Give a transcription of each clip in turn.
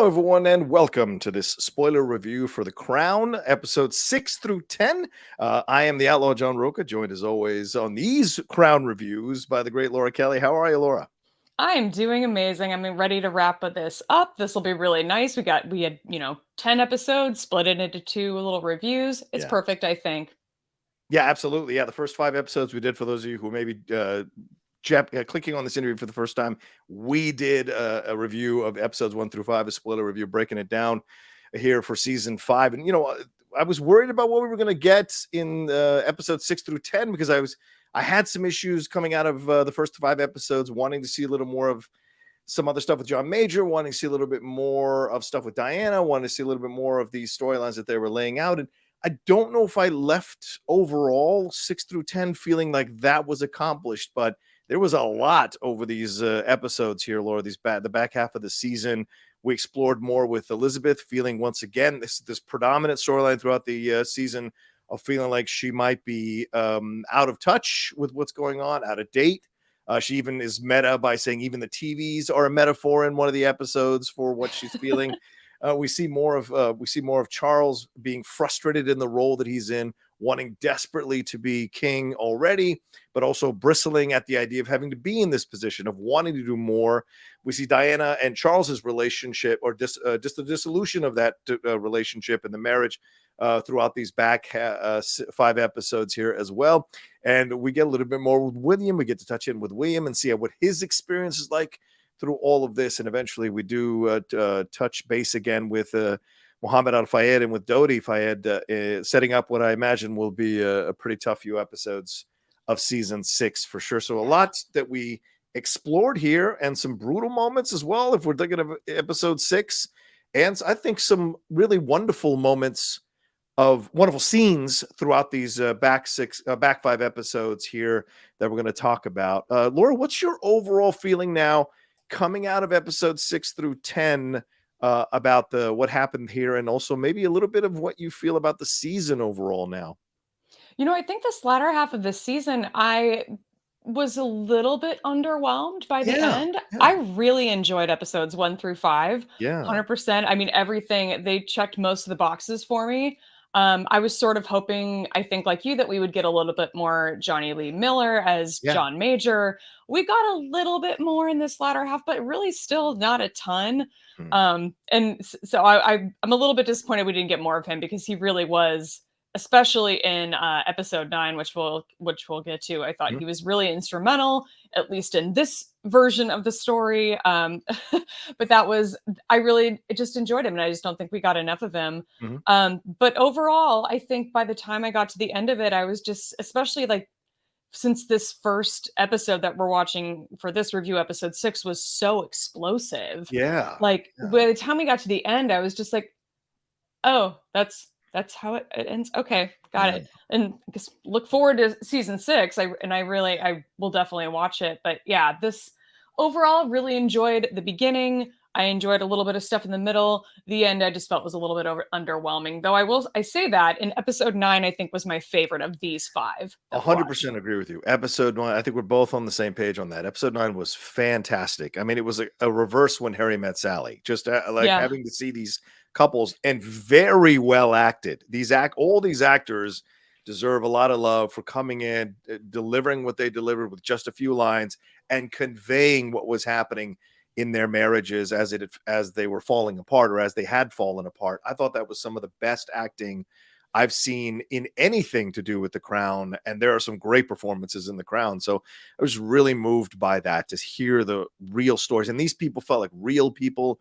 Hello, everyone, and welcome to this spoiler review for The Crown, episodes 6 through 10. I am the Outlaw John Roca, joined as always on these Crown reviews by the great Laura Kelly. How are you, Laura? I am doing amazing. I'm ready to wrap this up. This will be really nice. We had, 10 episodes, split it into two little reviews. It's Yeah. perfect, I think. Yeah, absolutely. Yeah, the first 5 episodes we did, for those of you who may be clicking on this interview for the first time, we did a review of episodes 1 through 5, a spoiler review, breaking it down here for season 5. And, I was worried about what we were going to get in episodes 6 through 10 because I had some issues coming out of the first 5 episodes, wanting to see a little more of some other stuff with John Major, wanting to see a little bit more of stuff with Diana, wanting to see a little bit more of these storylines that they were laying out. And I don't know if I left overall 6 through 10 feeling like that was accomplished, but there was a lot over these episodes here, Laura. The back half of the season, we explored more with Elizabeth, feeling once again this predominant storyline throughout the season of feeling like she might be out of touch with what's going on, out of date. She even is meta by saying even the TVs are a metaphor in one of the episodes for what she's feeling. We see more of Charles being frustrated in the role that he's in, wanting desperately to be king already, but also bristling at the idea of having to be in this position of wanting to do more. We see Diana and Charles's relationship, or just the dissolution of that relationship and the marriage throughout these back 5 episodes here as well. And we get a little bit more with William. We get to touch in with William and see what his experience is like through all of this. And eventually we do touch base again with Mohammed Al-Fayed and with Dodi Fayed, setting up what I imagine will be a pretty tough few episodes of season 6 for sure. So a lot that we explored here, and some brutal moments as well, if we're thinking of episode 6. And I think some really wonderful moments of wonderful scenes throughout these back 5 episodes here that we're going to talk about. Laura, what's your overall feeling now coming out of episode 6 through 10 about what happened here, and also maybe a little bit of what you feel about the season overall now? I think this latter half of the season, I was a little bit underwhelmed by the Yeah, end. I yeah, really enjoyed episodes 1 through 5, yeah. 100%. I mean, everything, they checked most of the boxes for me. I was sort of hoping, I think, like you, that we would get a little bit more Johnny Lee Miller as Yeah. John Major. We got a little bit more in this latter half, but really still not a ton. Hmm. So I'm a little bit disappointed we didn't get more of him, because he really was, especially in episode 9, which we'll get to. I thought Hmm. he was really instrumental, at least in this version of the story. But I really just enjoyed him, and I just don't think we got enough of him. Hmm. But overall, I think by the time I got to the end of it, I was just, especially like, since this first episode that we're watching for this review, episode 6, was so explosive. Yeah. Like, Yeah. by the time we got to the end, I was just like, oh, that's how it ends. Okay, got Yeah. it. And just look forward to season 6. I will definitely watch it. But yeah, this overall, really enjoyed the beginning. I enjoyed a little bit of stuff in the middle. The end, I just felt was a little bit underwhelming. Though I say that in episode 9, I think was my favorite of these 5 that we watched. 100% agree with you. Episode 9, I think we're both on the same page on that. Episode 9 was fantastic. I mean, it was a reverse When Harry Met Sally. Just like Yeah. having to see these couples, and very well acted. All these actors deserve a lot of love for coming in, delivering what they delivered with just a few lines, and conveying what was happening in their marriages as they were falling apart, or as they had fallen apart. I thought that was some of the best acting I've seen in anything to do with The Crown, and there are some great performances in The Crown. So I was really moved by that, to hear the real stories. And these people felt like real people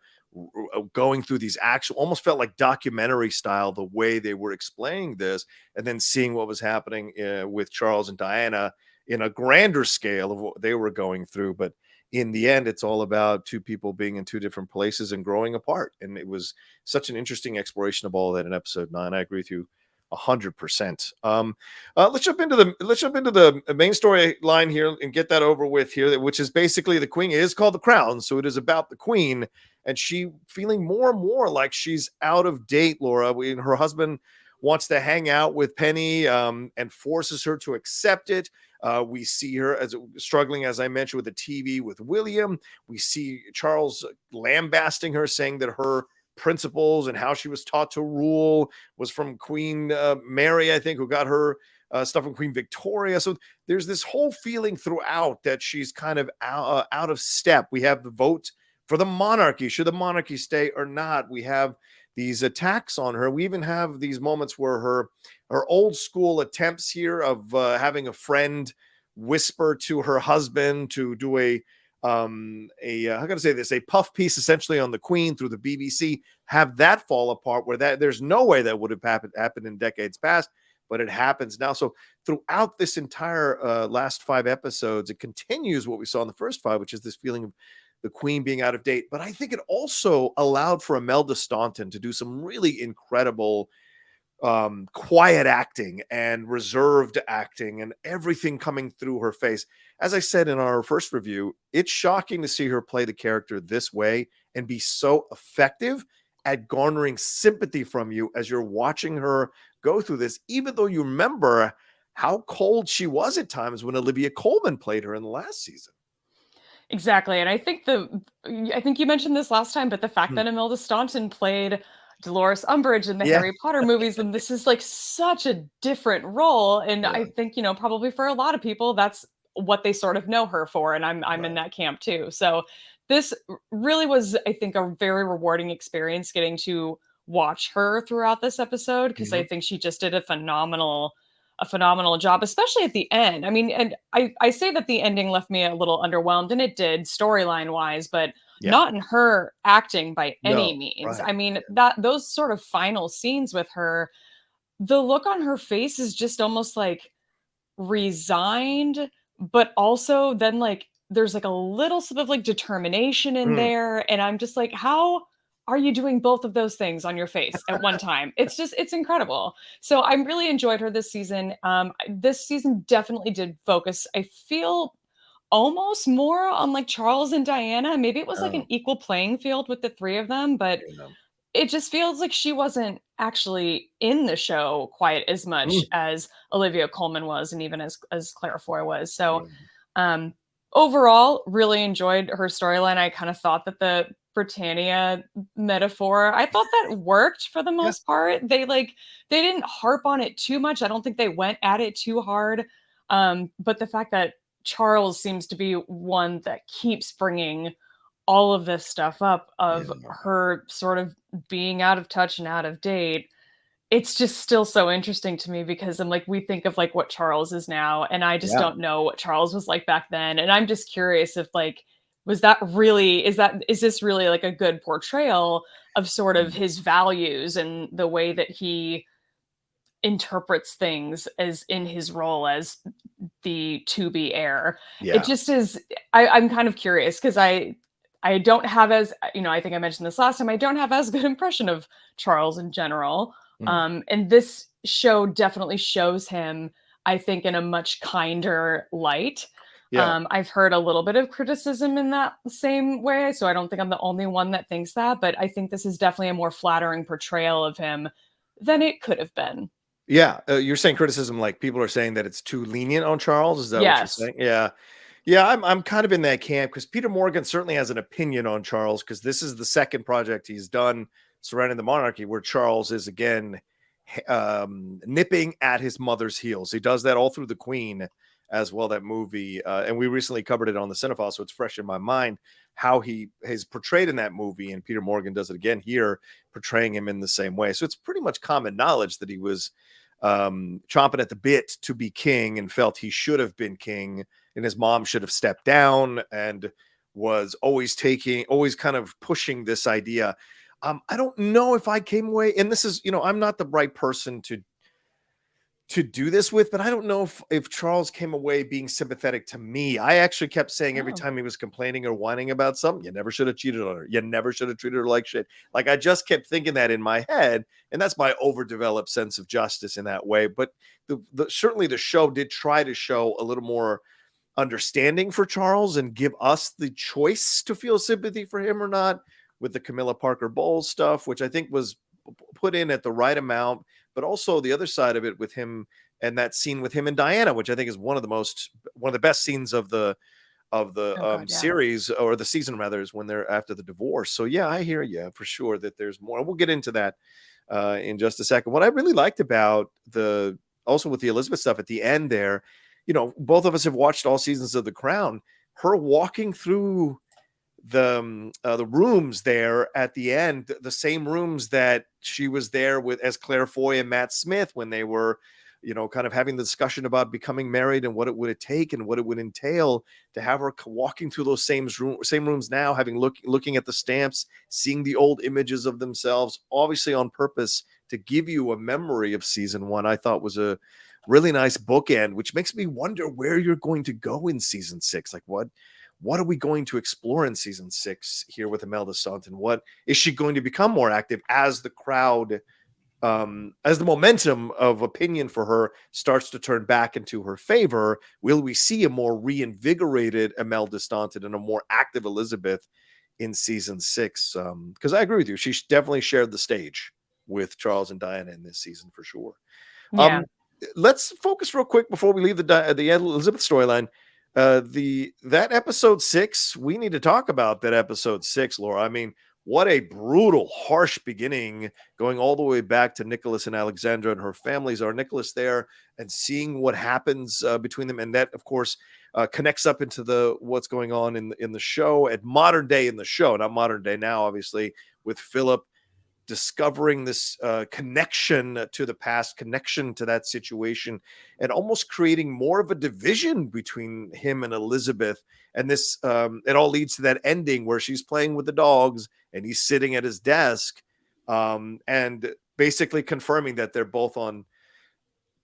going through these almost felt like documentary style, the way they were explaining this, and then seeing what was happening with Charles and Diana in a grander scale of what they were going through. But in the end, it's all about two people being in two different places and growing apart. And it was such an interesting exploration of all that in episode 9. I agree with you 100%. Let's jump into the main storyline here and get that over with here, which is basically the Queen. It is called The Crown, so it is about the Queen, and she feeling more and more like she's out of date, Laura. Her husband wants to hang out with Penny and forces her to accept it. We see her as struggling, as I mentioned, with the TV with William. We see Charles lambasting her, saying that her principles and how she was taught to rule was from Queen Mary, I think, who got her stuff from Queen Victoria. So there's this whole feeling throughout that she's kind of out of step. We have the vote for the monarchy. Should the monarchy stay or not? We have these attacks on her. We even have these moments where her old school attempts here of having a friend whisper to her husband to do how can I say this, a puff piece essentially on the Queen through the BBC, have that fall apart, where that there's no way that would have happened in decades past, but it happens now. So throughout this entire last 5 episodes, it continues what we saw in the first 5, which is this feeling of the Queen being out of date. But I think it also allowed for Imelda Staunton to do some really incredible quiet acting and reserved acting, and everything coming through her face. As I said in our first review, it's shocking to see her play the character this way and be so effective at garnering sympathy from you as you're watching her go through this, even though you remember how cold she was at times when Olivia Colman played her in the last season. Exactly. And I think you mentioned this last time, but the fact that Imelda Staunton played Dolores Umbridge in the Harry Potter movies, and this is like such a different role. And I think, probably for a lot of people, that's what they sort of know her for. And I'm in that camp too. So this really was, I think, a very rewarding experience getting to watch her throughout this episode, because I think she just did a phenomenal job, especially at the end. I mean, and I say that the ending left me a little underwhelmed, and it did storyline wise, but not in her acting by any means. I mean, those sort of final scenes with her, the look on her face is just almost like resigned, but also then like there's like a little sort of like determination in there. And I'm just like, how are you doing both of those things on your face at one time? It's incredible. So I really enjoyed her this season. This season definitely did focus, I feel, almost more on like Charles and Diana. Maybe it was like an equal playing field with the 3 of them, but it just feels like she wasn't actually in the show quite as much as Olivia Colman was, and even as Claire Foy was. So overall, really enjoyed her storyline. I kind of thought that the Britannia metaphor, I thought that worked for the most part. They didn't harp on it too much. I don't think they went at it too hard. But the fact that Charles seems to be one that keeps bringing all of this stuff up of her sort of being out of touch and out of date, it's just still so interesting to me, because I'm like, we think of like what Charles is now, and I just don't know what Charles was like back then. And I'm just curious if like, is this really like a good portrayal of sort of his values and the way that he interprets things as in his role as the to-be heir. It just is, I'm kind of curious, because I don't have as, I think I mentioned this last time, I don't have as good impression of Charles in general. And this show definitely shows him, I think, in a much kinder light. I've heard a little bit of criticism in that same way, so I don't think I'm the only one that thinks that, but I think this is definitely a more flattering portrayal of him than it could have been. You're saying criticism, like people are saying that it's too lenient on Charles. Is that what you're saying? Yeah, I'm kind of in that camp, because Peter Morgan certainly has an opinion on Charles, because this is the second project he's done surrounding the monarchy where Charles is again nipping at his mother's heels. He does that all through The Queen as well, that movie. And we recently covered it on the Cinephile, so it's fresh in my mind how he is portrayed in that movie. And Peter Morgan does it again here, portraying him in the same way. So it's pretty much common knowledge that he was chomping at the bit to be king and felt he should have been king, and his mom should have stepped down, and was always kind of pushing this idea. I don't know if I came away, and this is, I'm not the right person to do this with, but I don't know if Charles came away being sympathetic to me. I actually kept saying every time he was complaining or whining about something, you never should have cheated on her. You never should have treated her like shit. Like, I just kept thinking that in my head, and that's my overdeveloped sense of justice in that way. But certainly the show did try to show a little more understanding for Charles and give us the choice to feel sympathy for him or not, with the Camilla Parker Bowles stuff, which I think was put in at the right amount, but also the other side of it with him and that scene with him and Diana, which I think is one of the best scenes of the Oh God, yeah. series, or the season rather, is when they're after the divorce. So yeah, I hear you for sure that there's more. We'll get into that in just a second. What I really liked about also with the Elizabeth stuff at the end there, both of us have watched all seasons of The Crown. Her walking through the rooms there at the end, the same rooms that she was there with as Claire Foy and Matt Smith when they were kind of having the discussion about becoming married and what it would take and what it would entail, to have her walking through those same rooms now, having looking at the stamps, seeing the old images of themselves, obviously on purpose to give you a memory of season 1. I thought was a really nice bookend, which makes me wonder where you're going to go in season 6. Like what are we going to explore in season 6 here with Imelda Staunton? What is she going to become more active as the crowd, as the momentum of opinion for her starts to turn back into her favor? Will we see a more reinvigorated Imelda Staunton and a more active Elizabeth in season 6? Because I agree with you. She definitely shared the stage with Charles and Diana in this season for sure. Yeah. Let's focus real quick before we leave the Elizabeth storyline. That episode 6, we need to talk about that episode 6, Laura. I mean, what a brutal, harsh beginning, going all the way back to Nicholas and Alexandra and her families. Are Nicholas there and seeing what happens between them, and that, of course, connects up into what's going on in the show at modern day in the show, not modern day now, obviously, with Philip discovering this connection to the past, connection to that situation, and almost creating more of a division between him and Elizabeth. And this, it all leads to that ending where she's playing with the dogs and he's sitting at his desk, and basically confirming that they're both on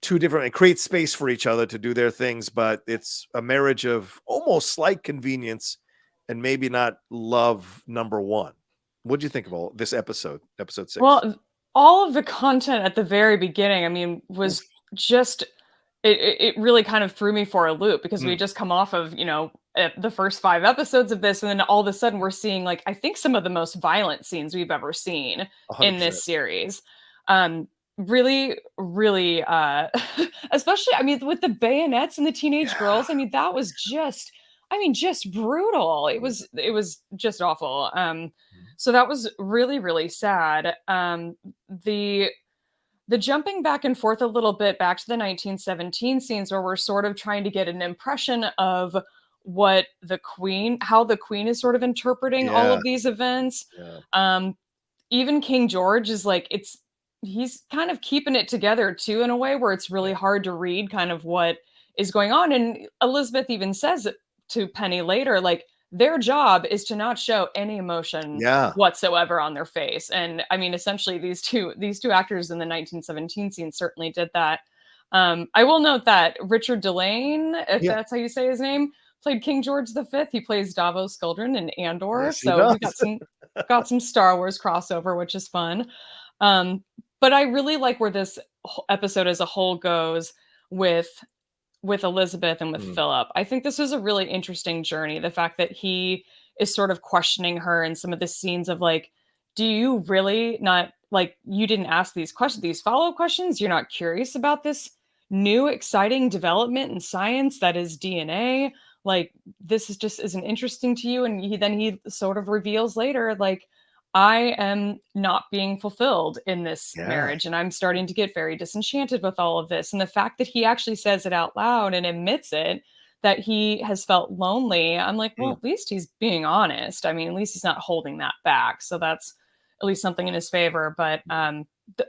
two different, and create space for each other to do their things. But it's a marriage of almost slight convenience and maybe not love number one. What do you think of all this episode 6? Well, all of the content at the very beginning, I mean, was just it really kind of threw me for a loop, because we had just come off of, the first 5 episodes of this, and then all of a sudden we're seeing, like, I think some of the most violent scenes we've ever seen 100%. in this series. Really, really, especially, I mean, with the bayonets and the teenage girls, I mean, that was just brutal. It was just awful. So that was really, really sad. The jumping back and forth a little bit back to the 1917 scenes, where we're sort of trying to get an impression of what how the Queen is sort of interpreting all of these events. Yeah. Even King George is like, he's kind of keeping it together too, in a way where it's really hard to read kind of what is going on. And Elizabeth even says it to Penny later, like, their job is to not show any emotion whatsoever on their face. And I mean, essentially these two actors in the 1917 scene certainly did that. I will note that Richard Delane, if that's how you say his name, played King George V. He plays Davos Sculdron in Andor. Yes, so we got some Star Wars crossover, which is fun. But I really like where this episode as a whole goes with Elizabeth and with Philip. I think this is a really interesting journey. The fact that he is sort of questioning her in some of the scenes of, like, do you really not, like, you didn't ask these questions, these follow-up questions? You're not curious about this new exciting development in science that is DNA? Like, this is just isn't interesting to you? And he sort of reveals later, like, I am not being fulfilled in this marriage, and I'm starting to get very disenchanted with all of this. And the fact that he actually says it out loud and admits it, that he has felt lonely, I'm like, well, at least he's being honest. I mean, at least he's not holding that back. So that's at least something in his favor. But I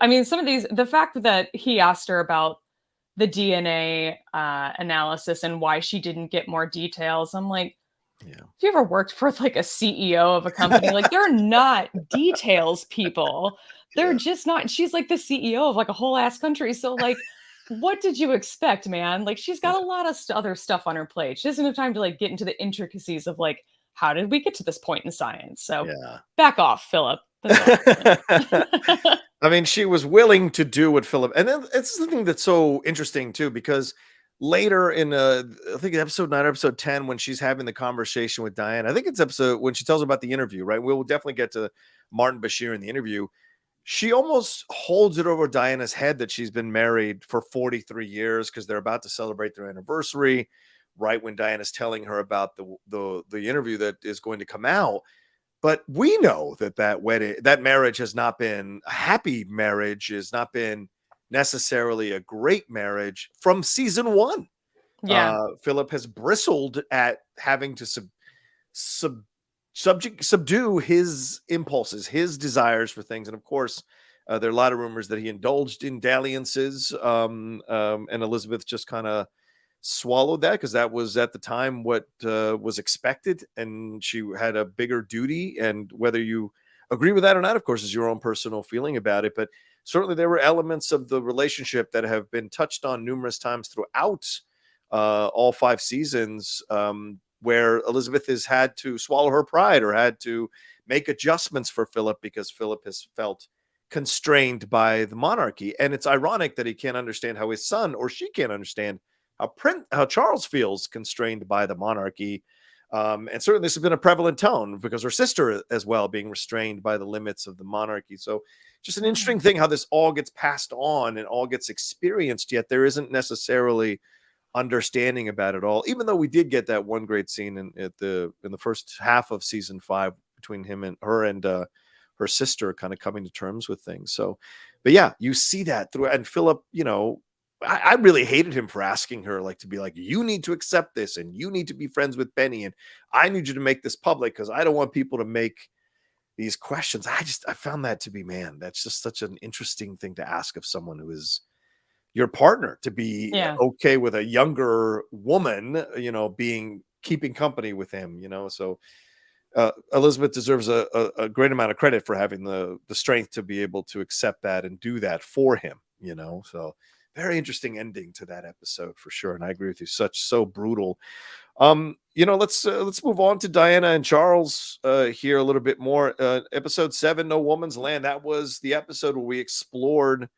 mean, some of the fact that he asked her about the DNA analysis and why she didn't get more details, I'm like, if you ever worked for, like, a CEO of a company, like, they're not details people. They're just not. She's like the CEO of, like, a whole ass country. So, like, what did you expect, man? Like, she's got a lot of other stuff on her plate. She doesn't have time to, like, get into the intricacies of, like, how did we get to this point in science? So back off, Philip. I mean, she was willing to do what Philip, and then it's the thing that's so interesting too, because later in I think episode 9 or episode 10, when she's having the conversation with Diane, I think it's episode when she tells her about the interview, right? We'll definitely get to Martin Bashir in the interview. she almost holds it over Diana's head that she's been married for 43 years because they're about to celebrate their anniversary, right when Diana's telling her about the interview that is going to come out. But we know that marriage has not been a happy marriage, has not been necessarily a great marriage from season one. Yeah. Philip has bristled at having to subdue his impulses, his desires for things. And of course, there are a lot of rumors that he indulged in dalliances, and Elizabeth just kind of swallowed that because that was at the time what was expected, and she had a bigger duty. And whether you agree with that or not, of course, is your own personal feeling about it. But certainly there were elements of the relationship that have been touched on numerous times throughout all 5 seasons, where Elizabeth has had to swallow her pride or had to make adjustments for Philip because Philip has felt constrained by the monarchy. And it's ironic that he can't understand how his son, or she can't understand how Charles feels constrained by the monarchy. And certainly this has been a prevalent tone because her sister as well being restrained by the limits of the monarchy. So just an interesting thing how this all gets passed on and all gets experienced, yet there isn't necessarily understanding about it all, even though we did get that one great scene in the first half of season 5 between him and her and her sister kind of coming to terms with things. So, but yeah, you see that through. And Philip, I really hated him for asking her to be like, you need to accept this and you need to be friends with Benny and I need you to make this public because I don't want people to make these questions. I found that to be, man, that's just such an interesting thing to ask of someone who is your partner, to be okay with a younger woman, keeping company with him, so Elizabeth deserves a great amount of credit for having the strength to be able to accept that and do that for him, so very interesting ending to that episode for sure. And I agree with you, so brutal. Let's move on to Diana and Charles here a little bit more. Episode 7, No Woman's Land. That was the episode where we explored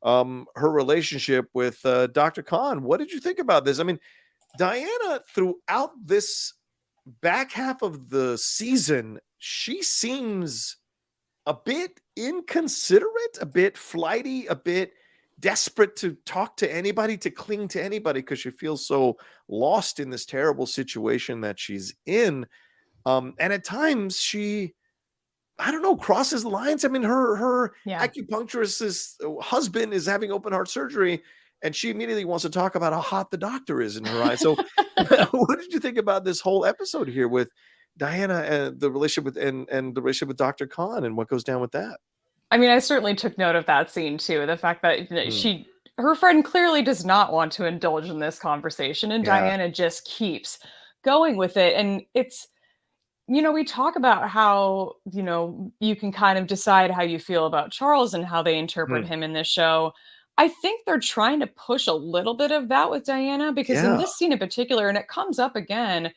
her relationship with Dr. Khan. What did you think about this? I mean, Diana, throughout this back half of the season, she seems a bit inconsiderate, a bit flighty, a bit desperate to talk to anybody, to cling to anybody, because she feels so lost in this terrible situation that she's in. And at times she, I don't know, crosses the lines. I mean, her acupuncturist's husband is having open heart surgery, and she immediately wants to talk about how hot the doctor is in her eyes. So what did you think about this whole episode here with Diana and the relationship with and the relationship with Dr. Khan and what goes down with that? I mean, I certainly took note of that scene too. The fact that her friend clearly does not want to indulge in this conversation, and Diana just keeps going with it. And it's, we talk about how, you can kind of decide how you feel about Charles and how they interpret him in this show. I think they're trying to push a little bit of that with Diana, because in this scene in particular, and it comes up again,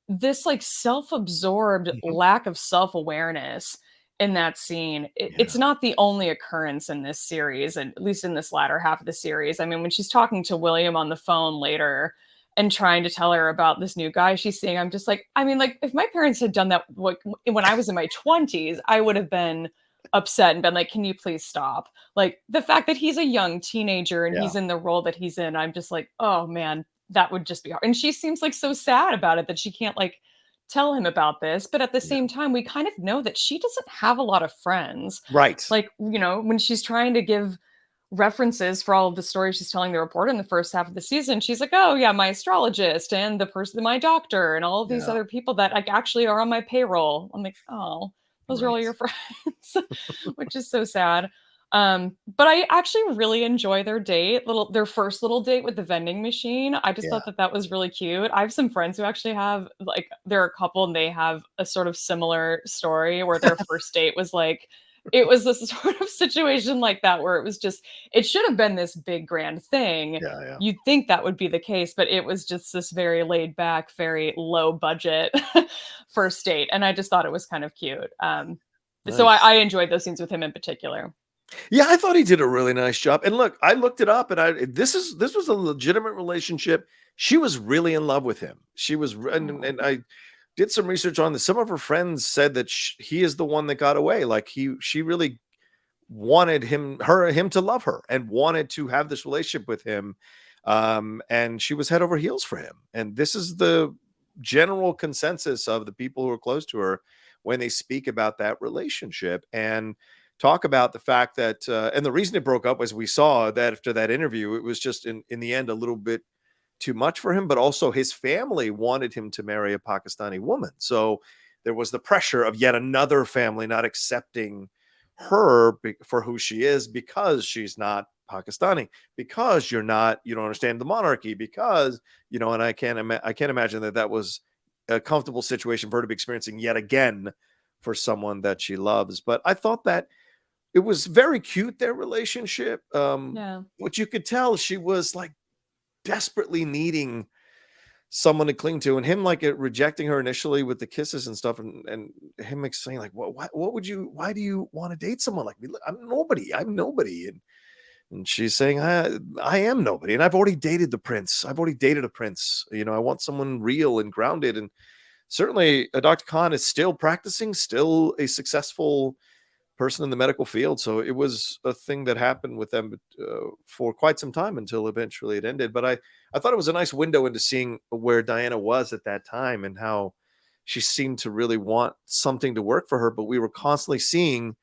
this self-absorbed lack of self-awareness in that scene. It's not the only occurrence in this series, and at least in this latter half of the series. I mean, when she's talking to William on the phone later and trying to tell her about this new guy she's seeing, I'm just like, I mean, if my parents had done that when I was in my 20s, I would have been upset and been like, can you please stop? The fact that he's a young teenager and he's in the role that he's in, I'm just like, oh man, that would just be hard. And she seems so sad about it that she can't tell him about this. But at the same time, we kind of know that she doesn't have a lot of friends. Right. When she's trying to give references for all of the stories she's telling the reporter in the first half of the season, she's like, oh yeah, my astrologist and my doctor and all of these other people that actually are on my payroll. I'm like, oh, those are all your friends, which is so sad. But I actually really enjoy their their first little date with the vending machine. I just thought that was really cute. I have some friends who actually have they're a couple and they have a sort of similar story where their first date was it was this sort of situation like that where it should have been this big grand thing. You'd think that would be the case, but it was just this very laid back, very low budget first date. And I just thought it was kind of cute. Nice. So I enjoyed those scenes with him in particular. Yeah, I thought he did a really nice job. And look, I looked it up, and this was a legitimate relationship. She was really in love with him. She was, and I did some research on this. Some of her friends said that he is the one that got away. She really wanted him to love her and wanted to have this relationship with him. And she was head over heels for him. And this is the general consensus of the people who are close to her when they speak about that relationship and talk about the fact that and the reason it broke up was we saw that after that interview, it was just in the end a little bit too much for him, but also his family wanted him to marry a Pakistani woman. So there was the pressure of yet another family not accepting her for who she is because she's not Pakistani, because you don't understand the monarchy, because and I can't imagine that was a comfortable situation for her to be experiencing yet again for someone that she loves. But I thought that it was very cute, their relationship. Yeah. What you could tell, she was like desperately needing someone to cling to, and him like rejecting her initially with the kisses and stuff, and him saying like, why do you want to date someone like me? I'm nobody. And she's saying, I am nobody, and I've already dated the prince. I've already dated a prince. I want someone real and grounded. And certainly Dr. Khan is still practicing, still a successful person in the medical field. So it was a thing that happened with them for quite some time until eventually it ended. But I thought it was a nice window into seeing where Diana was at that time and how she seemed to really want something to work for her. But we were constantly seeing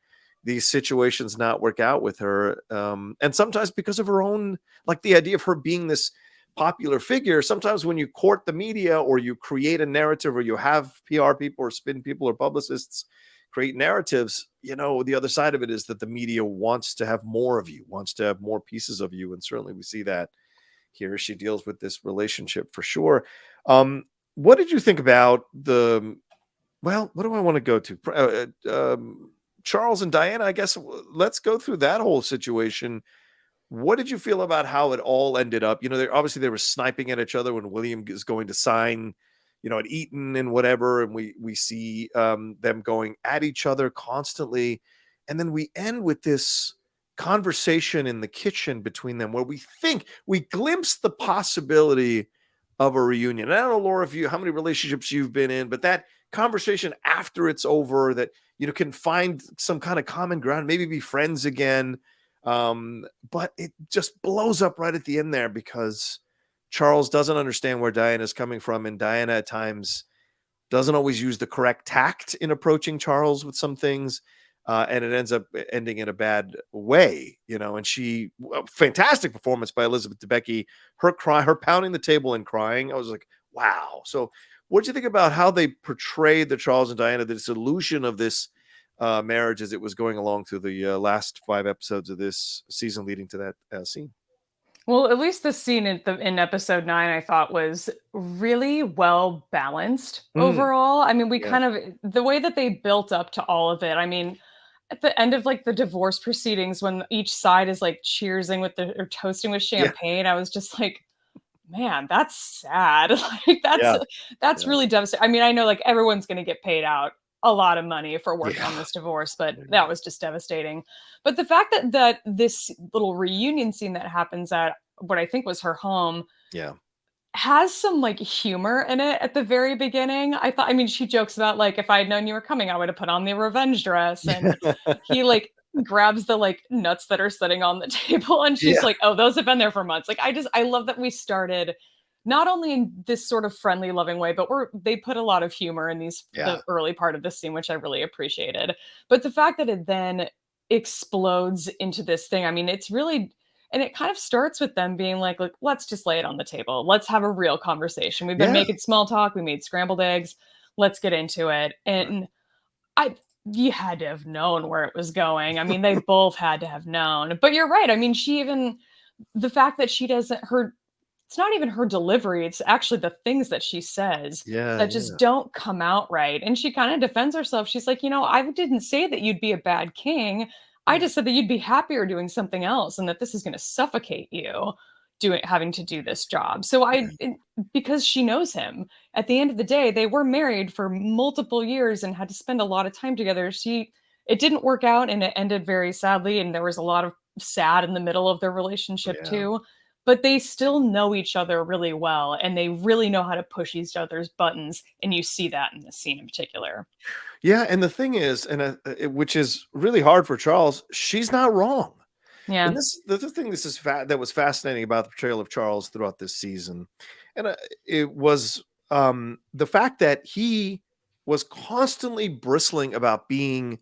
these situations not work out with her. And sometimes because of her own, like the idea of her being this popular figure, sometimes when you court the media or you create a narrative or you have PR people or spin people or publicists create narratives, the other side of it is that the media wants to have more of you, wants to have more pieces of you. And certainly we see that here. She deals with this relationship for sure. What did you think about what do I want to go to? Charles and Diana, I guess let's go through that whole situation. What did you feel about how it all ended up? Obviously they were sniping at each other when William is going to sign at Eton and whatever. And we see them going at each other constantly. And then we end with this conversation in the kitchen between them where we glimpse the possibility of a reunion. And I don't know, Laura, how many relationships you've been in, but that conversation after it's over that, can find some kind of common ground, maybe be friends again. But it just blows up right at the end there because Charles doesn't understand where Diana's coming from, and Diana at times doesn't always use the correct tact in approaching Charles with some things, and it ends up ending in a bad way, and fantastic performance by Elizabeth Debicki, her pounding the table and crying. I was like, wow. So what do you think about how they portrayed the Charles and Diana, the dissolution of this marriage as it was going along through the last 5 episodes of this season leading to that scene? Well, at least the scene in episode 9, I thought was really well balanced overall. I mean, we kind of the way that they built up to all of it. I mean, at the end of like the divorce proceedings, when each side is like cheersing or toasting with champagne, I was just like, man, that's sad. Like that's really devastating. I mean, I know like everyone's going to get paid out a lot of money for working on this divorce, but that was just devastating. But the fact that this little reunion scene that happens at what I think was her home, has some like humor in it at the very beginning. I mean, she jokes about like, if I had known you were coming, I would have put on the revenge dress. And he like grabs the like nuts that are sitting on the table and she's like, oh, those have been there for months. Like, I love that we started not only in this sort of friendly, loving way, but they put a lot of humor in the early part of this scene, which I really appreciated. But the fact that it then explodes into this thing, I mean, it's really, and it kind of starts with them being like, let's just lay it on the table. Let's have a real conversation. We've been making small talk. We made scrambled eggs. Let's get into it. And you had to have known where it was going. I mean, they both had to have known. But you're right. I mean, the fact that it's not even her delivery. It's actually the things that she says that just don't come out right. And she kind of defends herself. She's like, I didn't say that you'd be a bad king. I just said that you'd be happier doing something else and that this is going to suffocate you having to do this job. So because she knows him, at the end of the day, they were married for multiple years and had to spend a lot of time together. It didn't work out and it ended very sadly. And there was a lot of sad in the middle of their relationship too. but they still know each other really well, and they really know how to push each other's buttons, and you see that in this scene in particular. Yeah, and the thing is, which is really hard for Charles, she's not wrong. And Yeah. the thing that was fascinating about the portrayal of Charles throughout this season, and it was the fact that he was constantly bristling about being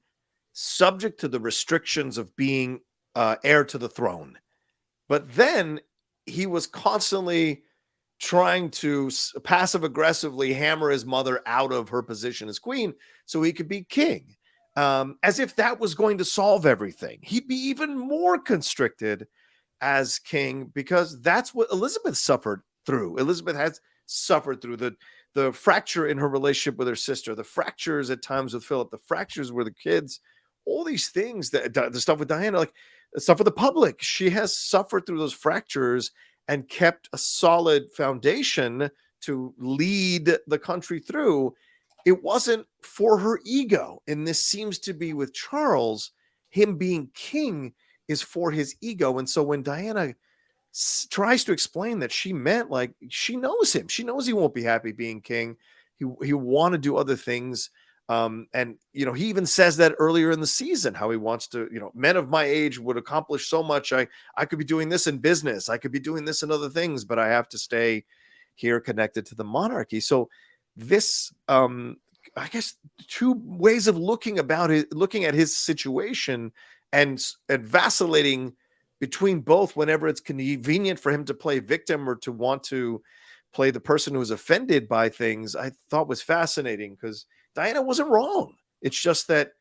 subject to the restrictions of being heir to the throne, but then he was constantly trying to passive aggressively hammer his mother out of her position as queen so he could be king. As if that was going to solve everything. He'd be even more constricted as king because that's what Elizabeth suffered through. Elizabeth has suffered through the fracture in her relationship with her sister, the fractures at times with Philip, the fractures with the kids, all these things, that the stuff with Diana, like the stuff with the public. She has suffered through those fractures and kept a solid foundation to lead the country through. It wasn't for her ego. And this seems to be with Charles, him being king is for his ego. And so when Diana tries to explain that, she meant like she knows him. She knows he won't be happy being king. He want to do other things. And he even says that earlier in the season, how he wants to, men of my age would accomplish so much. I could be doing this in business. I could be doing this and other things, but I have to stay here connected to the monarchy. So this, I guess, two ways of looking at his situation and vacillating between both whenever it's convenient for him to play victim or to want to play the person who is offended by things, I thought was fascinating because Diana wasn't wrong. It's just that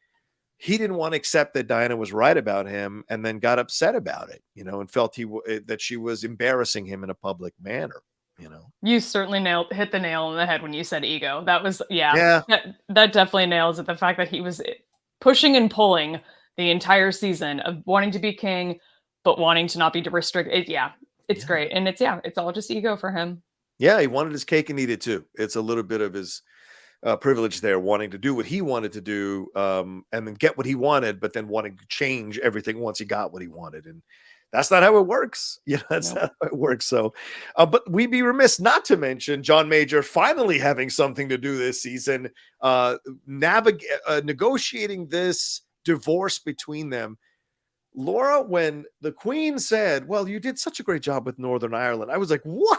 he didn't want to accept that Diana was right about him and then got upset about it, and felt that she was embarrassing him in a public manner, You certainly hit the nail on the head when you said ego. That was, yeah, Yeah. that definitely nails it. The fact that he was pushing and pulling the entire season of wanting to be king, but wanting to not be restricted. Yeah, it's Yeah. great. And it's all just ego for him. Yeah, he wanted his cake and eat it too. It's a little bit of his privilege there, wanting to do what he wanted to do, and then get what he wanted, but then wanting to change everything once he got what he wanted. And that's not how it works. That's Nope. not how it works. So, but we'd be remiss not to mention John Major finally having something to do this season, negotiating this divorce between them. Laura, when the Queen said, "Well, you did such a great job with Northern Ireland," I was like, "What?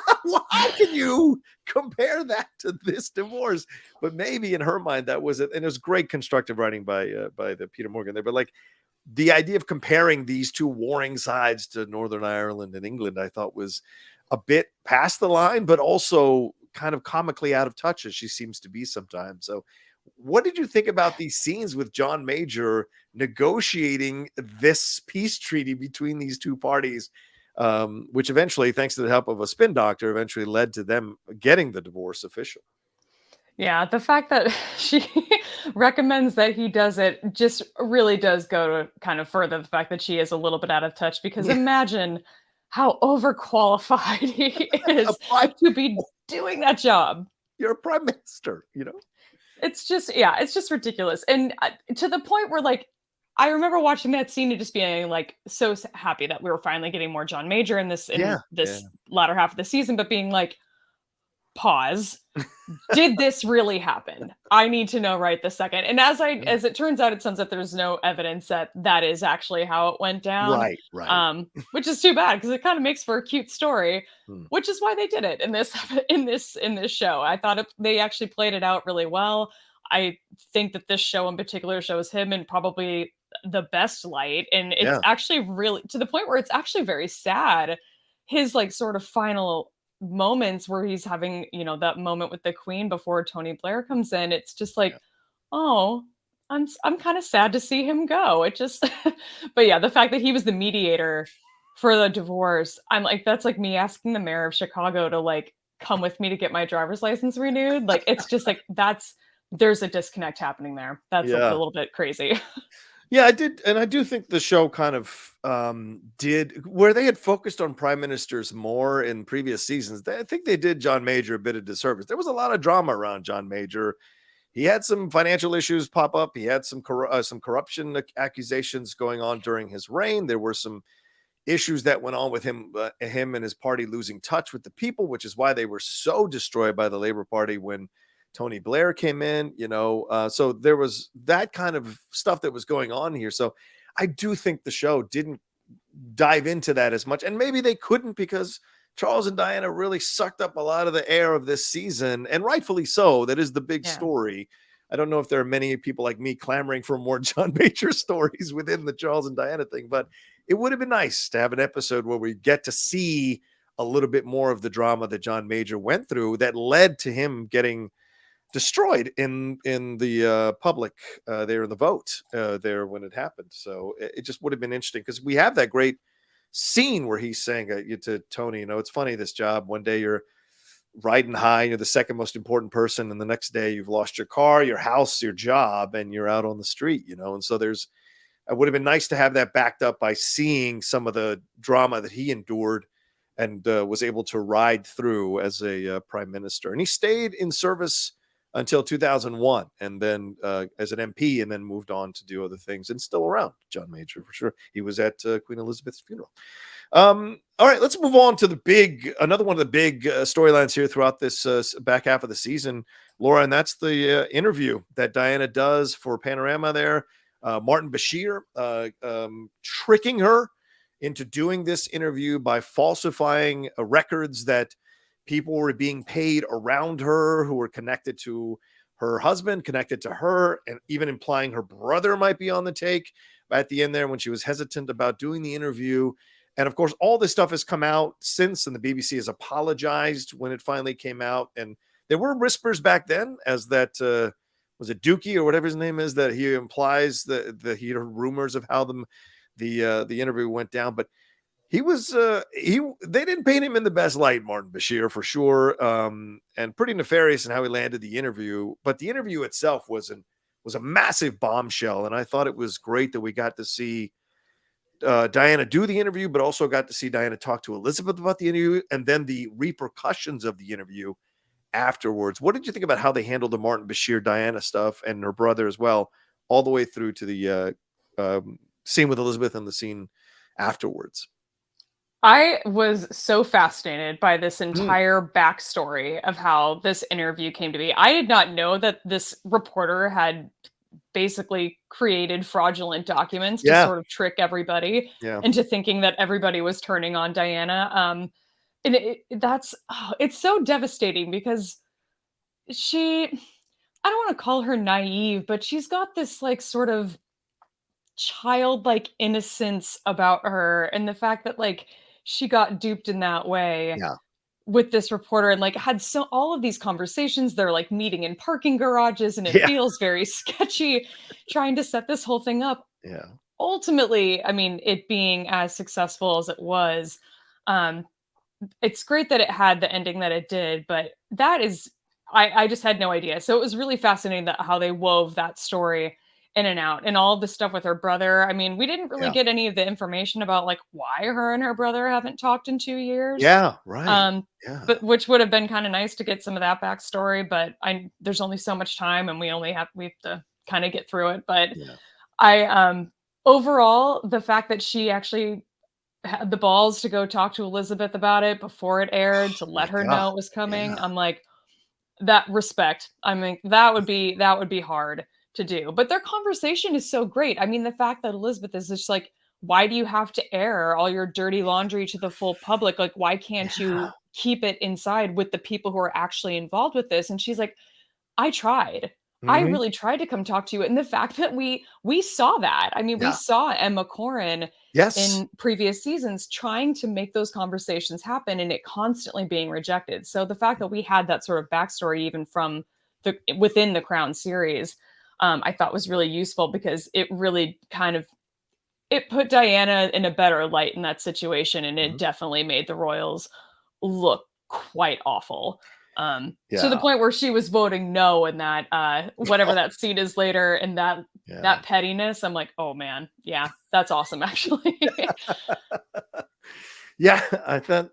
How can you compare that to this divorce?" But maybe in her mind, that was it. And it was great constructive writing by the Peter Morgan there. But like the idea of comparing these two warring sides to Northern Ireland and England, I thought was a bit past the line, but also kind of comically out of touch as she seems to be sometimes. So what did you think about these scenes with John Major negotiating this peace treaty between these two parties, which eventually, thanks to the help of a spin doctor, eventually led to them getting the divorce official? Yeah, the fact that she recommends that he does it just really does go to kind of further the fact that she is a little bit out of touch, because Yeah. imagine how overqualified he is to be doing that job. You're a prime minister, It's just, yeah, it's just ridiculous. And to the point where, like, I remember watching that scene and just being like so happy that we were finally getting more John Major in this Yeah. latter half of the season, but being like, pause. Did this really happen? I need to know right this second. And as it turns out, it sounds like there's no evidence that that is actually how it went down. Right. Which is too bad because it kind of makes for a cute story, Hmm. which is why they did it in this in this show. I thought they actually played it out really well. I think that this show in particular shows him in probably the best light, and it's Yeah. actually really to the point where it's actually very sad. His like sort of final moments where he's having, that moment with the Queen before Tony Blair comes in, it's just like, oh, I'm kind of sad to see him go. It just but yeah, the fact that he was the mediator for the divorce, I'm like, that's like me asking the mayor of Chicago to like come with me to get my driver's license renewed. Like it's just like there's a disconnect happening there. That's a Yeah. little bit crazy. Yeah, I did, and I do think the show kind of did where they had focused on prime ministers more in previous seasons. I think they did John Major a bit of disservice. There was a lot of drama around John Major. He had some financial issues pop up. He had some corruption accusations going on during his reign. There were some issues that went on with him and his party losing touch with the people, which is why they were so destroyed by the Labor Party when Tony Blair came in, so there was that kind of stuff that was going on here. So I do think the show didn't dive into that as much, and maybe they couldn't because Charles and Diana really sucked up a lot of the air of this season, and rightfully so. That is the big story. I don't know if there are many people like me clamoring for more John Major stories within the Charles and Diana thing, but it would have been nice to have an episode where we get to see a little bit more of the drama that John Major went through that led to him getting destroyed in the public there in the vote there when it happened. So it just would have been interesting because we have that great scene where he's saying to Tony, it's funny, this job. One day you're riding high, you're the second most important person, and the next day you've lost your car, your house, your job, and you're out on the street, and so it would have been nice to have that backed up by seeing some of the drama that he endured and was able to ride through as a prime minister. And he stayed in service until 2001, and then as an MP, and then moved on to do other things, and still around. John Major, for sure. He was at Queen Elizabeth's funeral. All right, let's move on to another one of the big storylines here throughout this back half of the season, Laura, and that's the interview that Diana does for Panorama there. Martin Bashir tricking her into doing this interview by falsifying records that people were being paid around her who were connected to her husband, connected to her, and even implying her brother might be on the take at the end there when she was hesitant about doing the interview. And of course, all this stuff has come out since, and the BBC has apologized when it finally came out. And there were whispers back then as that, was it Dookie or whatever his name is, that he implies that he heard rumors of how the interview went down. But he was they didn't paint him in the best light, Martin Bashir, for sure, and pretty nefarious in how he landed the interview. But the interview itself was a massive bombshell, and I thought it was great that we got to see Diana do the interview, but also got to see Diana talk to Elizabeth about the interview and then the repercussions of the interview afterwards. What did you think about how they handled the Martin Bashir Diana stuff and her brother as well, all the way through to the scene with Elizabeth and the scene afterwards? I was so fascinated by this entire backstory of how this interview came to be. I did not know that this reporter had basically created fraudulent documents to sort of trick everybody into thinking that everybody was turning on Diana. And it's so devastating because I don't want to call her naive, but she's got this like sort of childlike innocence about her, and the fact that like she got duped in that way with this reporter and like had all of these conversations. They're like meeting in parking garages, and it feels very sketchy trying to set this whole thing up. Ultimately, I mean, it being as successful as it was, it's great that it had the ending that it did, but that is, I just had no idea. So it was really fascinating how they wove that story in and out, and all the stuff with her brother. I mean, we didn't really get any of the information about like why her and her brother haven't talked in 2 years. But which would have been kind of nice to get some of that backstory, but there's only so much time, and we have to kind of get through it. But overall, the fact that she actually had the balls to go talk to Elizabeth about it before it aired to let her know it was coming, I'm like, that respect. I mean, that would be hard to do, but their conversation is so great. I mean, the fact that Elizabeth is just like, why do you have to air all your dirty laundry to the full public? Like, why can't you keep it inside with the people who are actually involved with this? And she's like, I tried. I really tried to come talk to you. And the fact that we saw that, I mean, we saw Emma Corrin in previous seasons trying to make those conversations happen, and it constantly being rejected. So the fact that we had that sort of backstory, even from within the Crown series, I thought was really useful, because it really it put Diana in a better light in that situation. And it definitely made the royals look quite awful. To the point where she was voting no in that, whatever that scene is later, and that pettiness. I'm like, oh man, that's awesome, actually. I thought,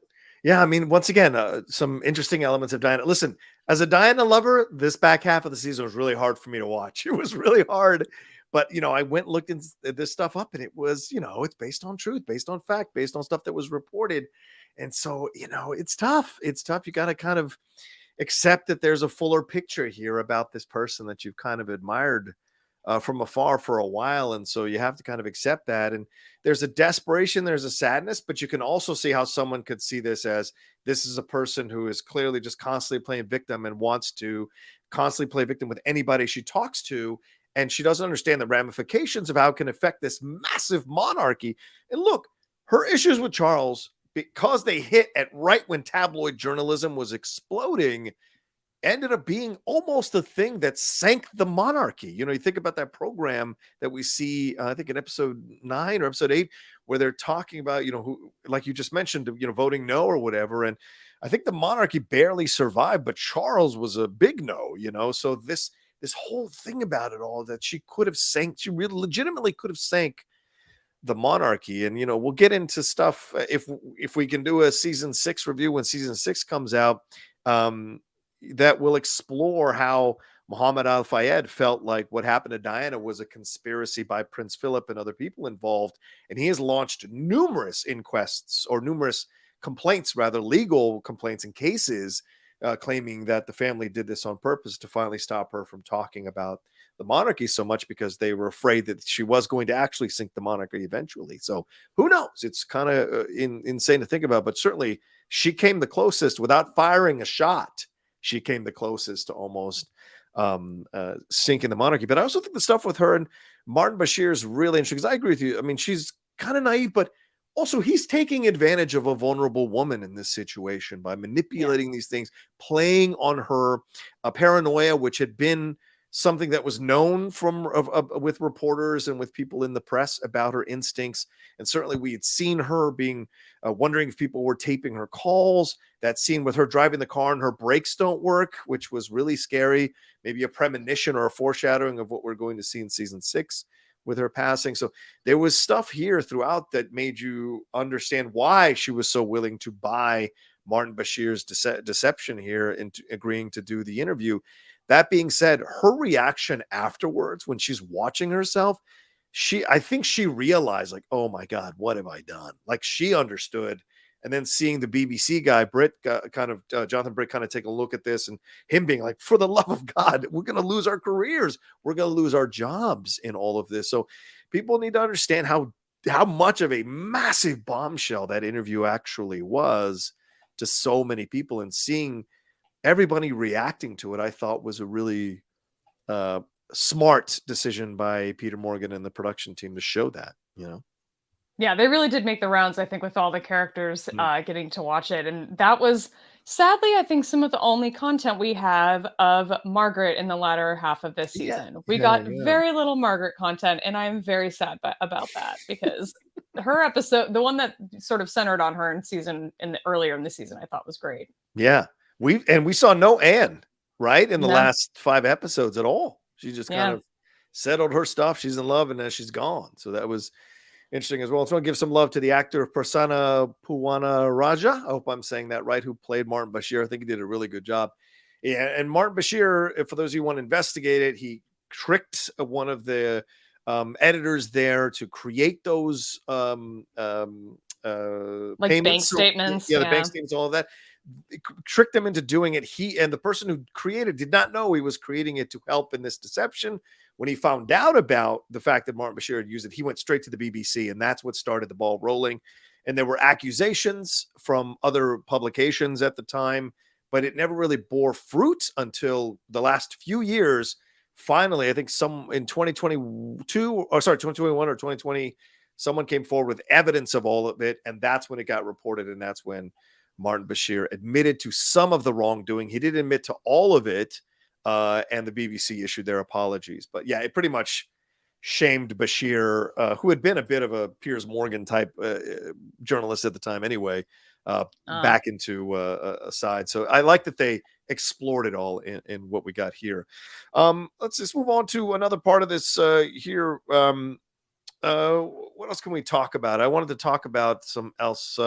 I mean, once again, some interesting elements of Diana. Listen, as a Diana lover, this back half of the season was really hard for me to watch. It was really hard, But, I went and looked this stuff up, and it was, it's based on truth, based on fact, based on stuff that was reported. And so, it's tough. It's tough. You got to kind of accept that there's a fuller picture here about this person that you've kind of admired from afar for a while. And so you have to kind of accept that. And there's a desperation, there's a sadness, but you can also see how someone could see this as this is a person who is clearly just constantly playing victim and wants to constantly play victim with anybody she talks to. And she doesn't understand the ramifications of how it can affect this massive monarchy. And look, her issues with Charles, because they hit at right when tabloid journalism was exploding, ended up being almost the thing that sank the monarchy. You think about that program that we see, I think in episode 9 or episode 8, where they're talking about, who, like you just mentioned, voting no or whatever. And I think the monarchy barely survived, but Charles was a big no, so this whole thing about it all, that she really legitimately could have sank the monarchy. And we'll get into stuff if we can do a season 6 review when season 6 comes out, that will explore how Muhammad Al Fayed felt like what happened to Diana was a conspiracy by Prince Philip and other people involved. And he has launched numerous inquests, or numerous complaints, rather legal complaints and cases, claiming that the family did this on purpose to finally stop her from talking about the monarchy so much, because they were afraid that she was going to actually sink the monarchy eventually. So who knows? It's kind of insane to think about, but certainly she came the closest without firing a shot. She came the closest to almost sinking the monarchy. But I also think the stuff with her and Martin Bashir is really interesting, because I agree with you. I mean, she's kind of naive, but also he's taking advantage of a vulnerable woman in this situation by manipulating these things, playing on her paranoia, which had been something that was known with reporters and with people in the press about her instincts. And certainly we had seen her being wondering if people were taping her calls. That scene with her driving the car and her brakes don't work, which was really scary, maybe a premonition or a foreshadowing of what we're going to see in season 6 with her passing. So there was stuff here throughout that made you understand why she was so willing to buy Martin Bashir's deception here into agreeing to do the interview. That being said, her reaction afterwards when she's watching herself, I think she realized, like, oh my God, what have I done? Like, she understood. And then seeing the BBC guy, Jonathan Britt, kind of take a look at this, and him being like, for the love of God, we're going to lose our careers. We're going to lose our jobs in all of this. So people need to understand how much of a massive bombshell that interview actually was to so many people, and seeing everybody reacting to it, I thought was a really smart decision by Peter Morgan and the production team to show that, Yeah, they really did make the rounds, I think, with all the characters getting to watch it. And that was, sadly, I think, some of the only content we have of Margaret in the latter half of this season. We got very little Margaret content, and I'm very sad about that, because her episode, the one that sort of centered on her earlier in the season, I thought was great. Yeah. We saw no Anne, right, in the last 5 episodes at all. She just kind of settled her stuff. She's in love, and then she's gone. So that was interesting as well. So I want to give some love to the actor Prasanna Puwana Raja. I hope I'm saying that right, who played Martin Bashir. I think he did a really good job. Yeah, and Martin Bashir, for those of you who want to investigate it, he tricked one of the editors there to create those like payments. Bank statements. The bank statements, all of that. It tricked them into doing it. He and the person who created did not know he was creating it to help in this deception. When he found out about the fact that Martin Bashir had used it, he went straight to the BBC, and that's what started the ball rolling. And there were accusations from other publications at the time, but it never really bore fruit until the last few years. Finally, I think in 2021 or 2020, someone came forward with evidence of all of it, and that's when it got reported, and that's when Martin Bashir admitted to some of the wrongdoing. He didn't admit to all of it, and the BBC issued their apologies. But yeah, it pretty much shamed Bashir, who had been a bit of a Piers Morgan type journalist at the time anyway, back into a side. So I like that they explored it all in what we got here. Let's just move on to another part of this here. What else can we talk about? I wanted to talk about some else.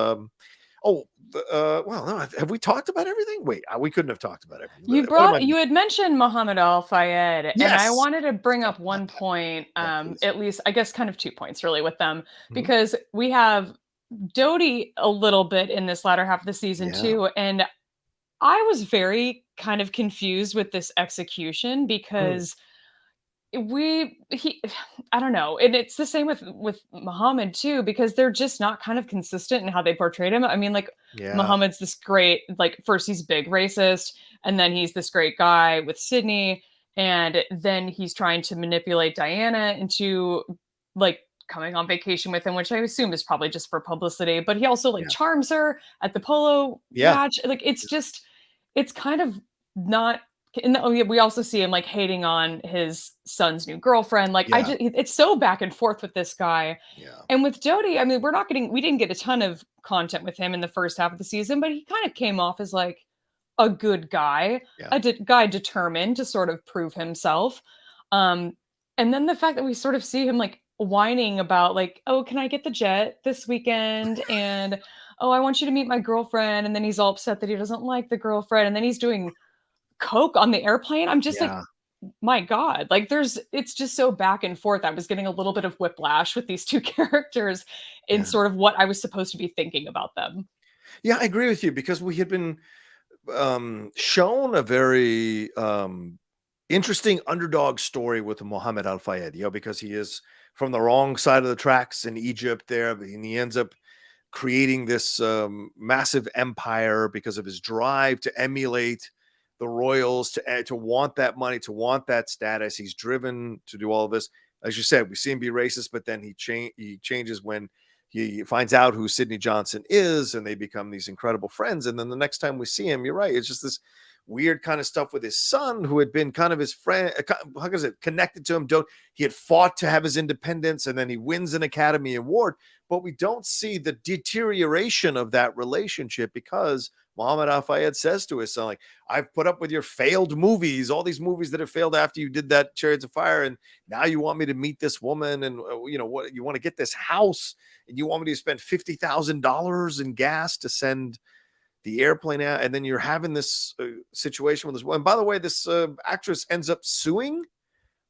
Oh, well, no, have we talked about everything? Wait, we couldn't have talked about everything. You had mentioned Muhammad Al Fayed, and I Yes. wanted to bring Talk up about one that. point, Yeah, please. at least I guess kind of 2 points really with them, Mhm. because we have Dodie a little bit in this latter half of the season Yeah. too, and I was very kind of confused with this execution Mm. because he I don't know, and it's the same with Muhammad too, because they're just not kind of consistent in how they portrayed him. I mean, like, Yeah. Muhammad's this great, like, first he's big racist, and then he's this great guy with Sydney, and then he's trying to manipulate Diana into, like, coming on vacation with him, which I assume is probably just for publicity. But he also, like, Yeah. charms her at the polo Yeah. match. Like, it's kind of not. And oh yeah, we also see him like hating on his son's new girlfriend. Like, Yeah. it's so back and forth with this guy. Yeah. And with Dodie, I mean, we didn't get a ton of content with him in the first half of the season, but he kind of came off as like a good guy, Yeah. guy determined to sort of prove himself. Um, and then the fact that we sort of see him like whining about like, oh, can I get the jet this weekend? And oh, I want you to meet my girlfriend. And then he's all upset that he doesn't like the girlfriend. And then he's doing coke on the airplane. I'm just like, Yeah. my God, like it's just so back and forth. I was getting a little bit of whiplash with these two characters in Yeah. sort of what I was supposed to be thinking about them. Yeah, I agree with you because we had been shown a very interesting underdog story with Mohammed Al Fayed, because he is from the wrong side of the tracks in Egypt there, and he ends up creating this massive empire because of his drive to emulate the royals, to want that money, to want that status. He's driven to do all of this. As you said, we see him be racist, but then he changes when he finds out who Sidney Johnson is, and they become these incredible friends. And then the next time we see him, you're right, it's just this weird kind of stuff with his son, who had been kind of his friend, how is it connected to him? He had fought to have his independence, and then he wins an Academy Award, but we don't see the deterioration of that relationship because Muhammad Al Fayed says to his son, like, I've put up with your failed movies, all these movies that have failed after you did that Chariots of Fire, and now you want me to meet this woman, and what, you want to get this house, and you want me to spend $50,000 in gas to send the airplane out, and then you're having this situation with this one. And by the way, this actress ends up suing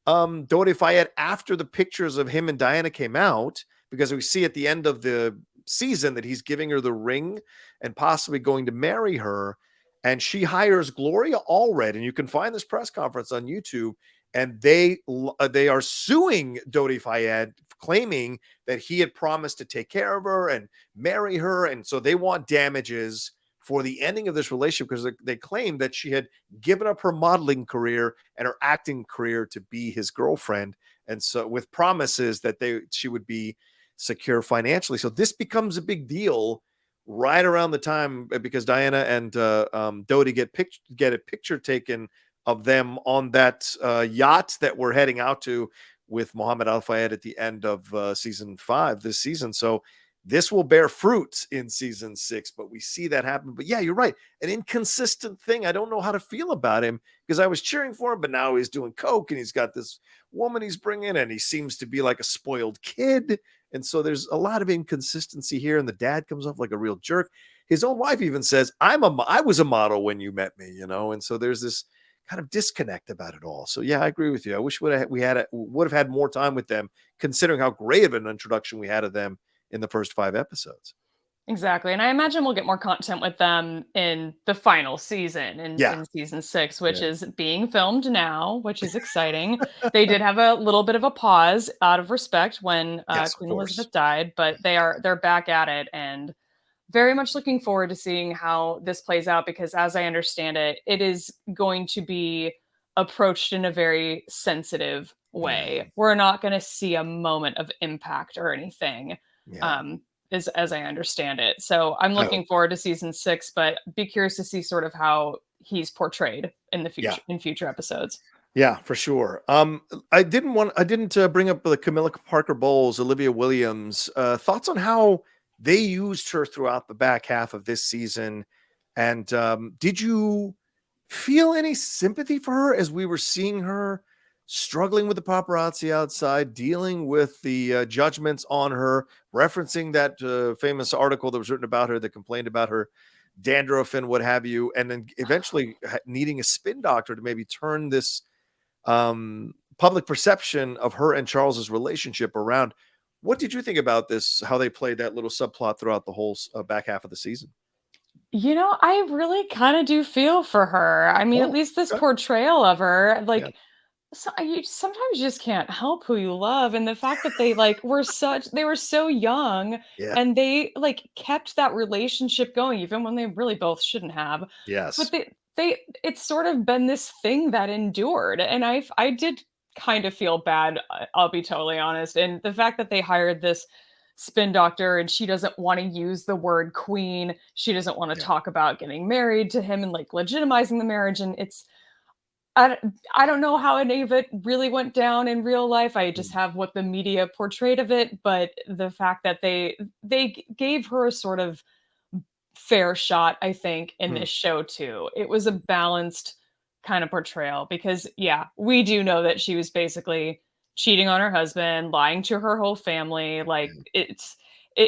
Dodi Fayed after the pictures of him and Diana came out, because we see at the end of the season that he's giving her the ring and possibly going to marry her. And she hires Gloria Allred, and you can find this press conference on YouTube. And they are suing Dodi Fayed, claiming that he had promised to take care of her and marry her, and so they want damages for the ending of this relationship because they claim that she had given up her modeling career and her acting career to be his girlfriend, and so with promises that she would be secure financially. So this becomes a big deal right around the time, because Diana and Dodie get a picture taken of them on that yacht that we're heading out to with Muhammad Al Fayed at the end of season 5 this season. So this will bear fruit in season 6, but we see that happen. But yeah, you're right. An inconsistent thing. I don't know how to feel about him because I was cheering for him, but now he's doing coke and he's got this woman he's bringing, and he seems to be like a spoiled kid. And so there's a lot of inconsistency here, and the dad comes off like a real jerk. His own wife even says, I was a model when you met me, and so there's this kind of disconnect about it all. So yeah, I agree with you. I wish would have had more time with them, considering how great of an introduction we had of them in the first 5 episodes. Exactly. And I imagine we'll get more content with them in the final season in season 6, which is being filmed now, which is exciting. They did have a little bit of a pause out of respect when Yes, of Queen course. Elizabeth died, but they're back at it, and very much looking forward to seeing how this plays out, because as I understand it, it is going to be approached in a very sensitive way. Yeah. We're not going to see a moment of impact or anything. Yeah. As I understand it. So I'm looking forward to season 6, but be curious to see sort of how he's portrayed in the future, in future episodes. Yeah, for sure. I didn't bring up the Camilla Parker Bowles, Olivia Williams. Thoughts on how they used her throughout the back half of this season, and did you feel any sympathy for her as we were seeing her struggling with the paparazzi outside, dealing with the judgments on her, referencing that famous article that was written about her that complained about her dandruff and what have you, and then eventually needing a spin doctor to maybe turn this public perception of her and Charles's relationship around. What did you think about this? How they played that little subplot throughout the whole back half of the season? I really kind of do feel for her. I mean, at Oh, least this okay. portrayal of her, Yeah, like, you sometimes you just can't help who you love, and the fact that they were so young, yeah, and they kept that relationship going even when they really both shouldn't have. But yes. it's sort of been this thing that endured, and I did kind of feel bad. I'll be totally honest, and the fact that they hired this spin doctor and she doesn't want to use the word queen, she doesn't want to Yeah. talk about getting married to him and legitimizing the marriage, and I don't know how any of it really went down in real life. I just Mm, have what the media portrayed of it, but the fact that gave her a sort of fair shot, I think, in mm, this show too. It was a balanced kind of portrayal because yeah, we do know that she was basically cheating on her husband, lying to her whole family. yeah.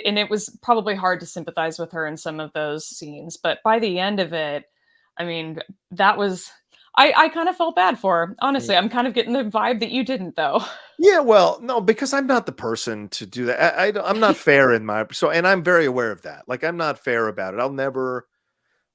And it was probably hard to sympathize with her in some of those scenes, but by the end of it, I mean, that was I kind of felt bad for her. Mm. Honestly, I'm kind of getting the vibe that you didn't though. Yeah, well, no, because I'm not the person to do that. I'm not fair in my and I'm very aware of that. Like I'm not fair about it. I'll never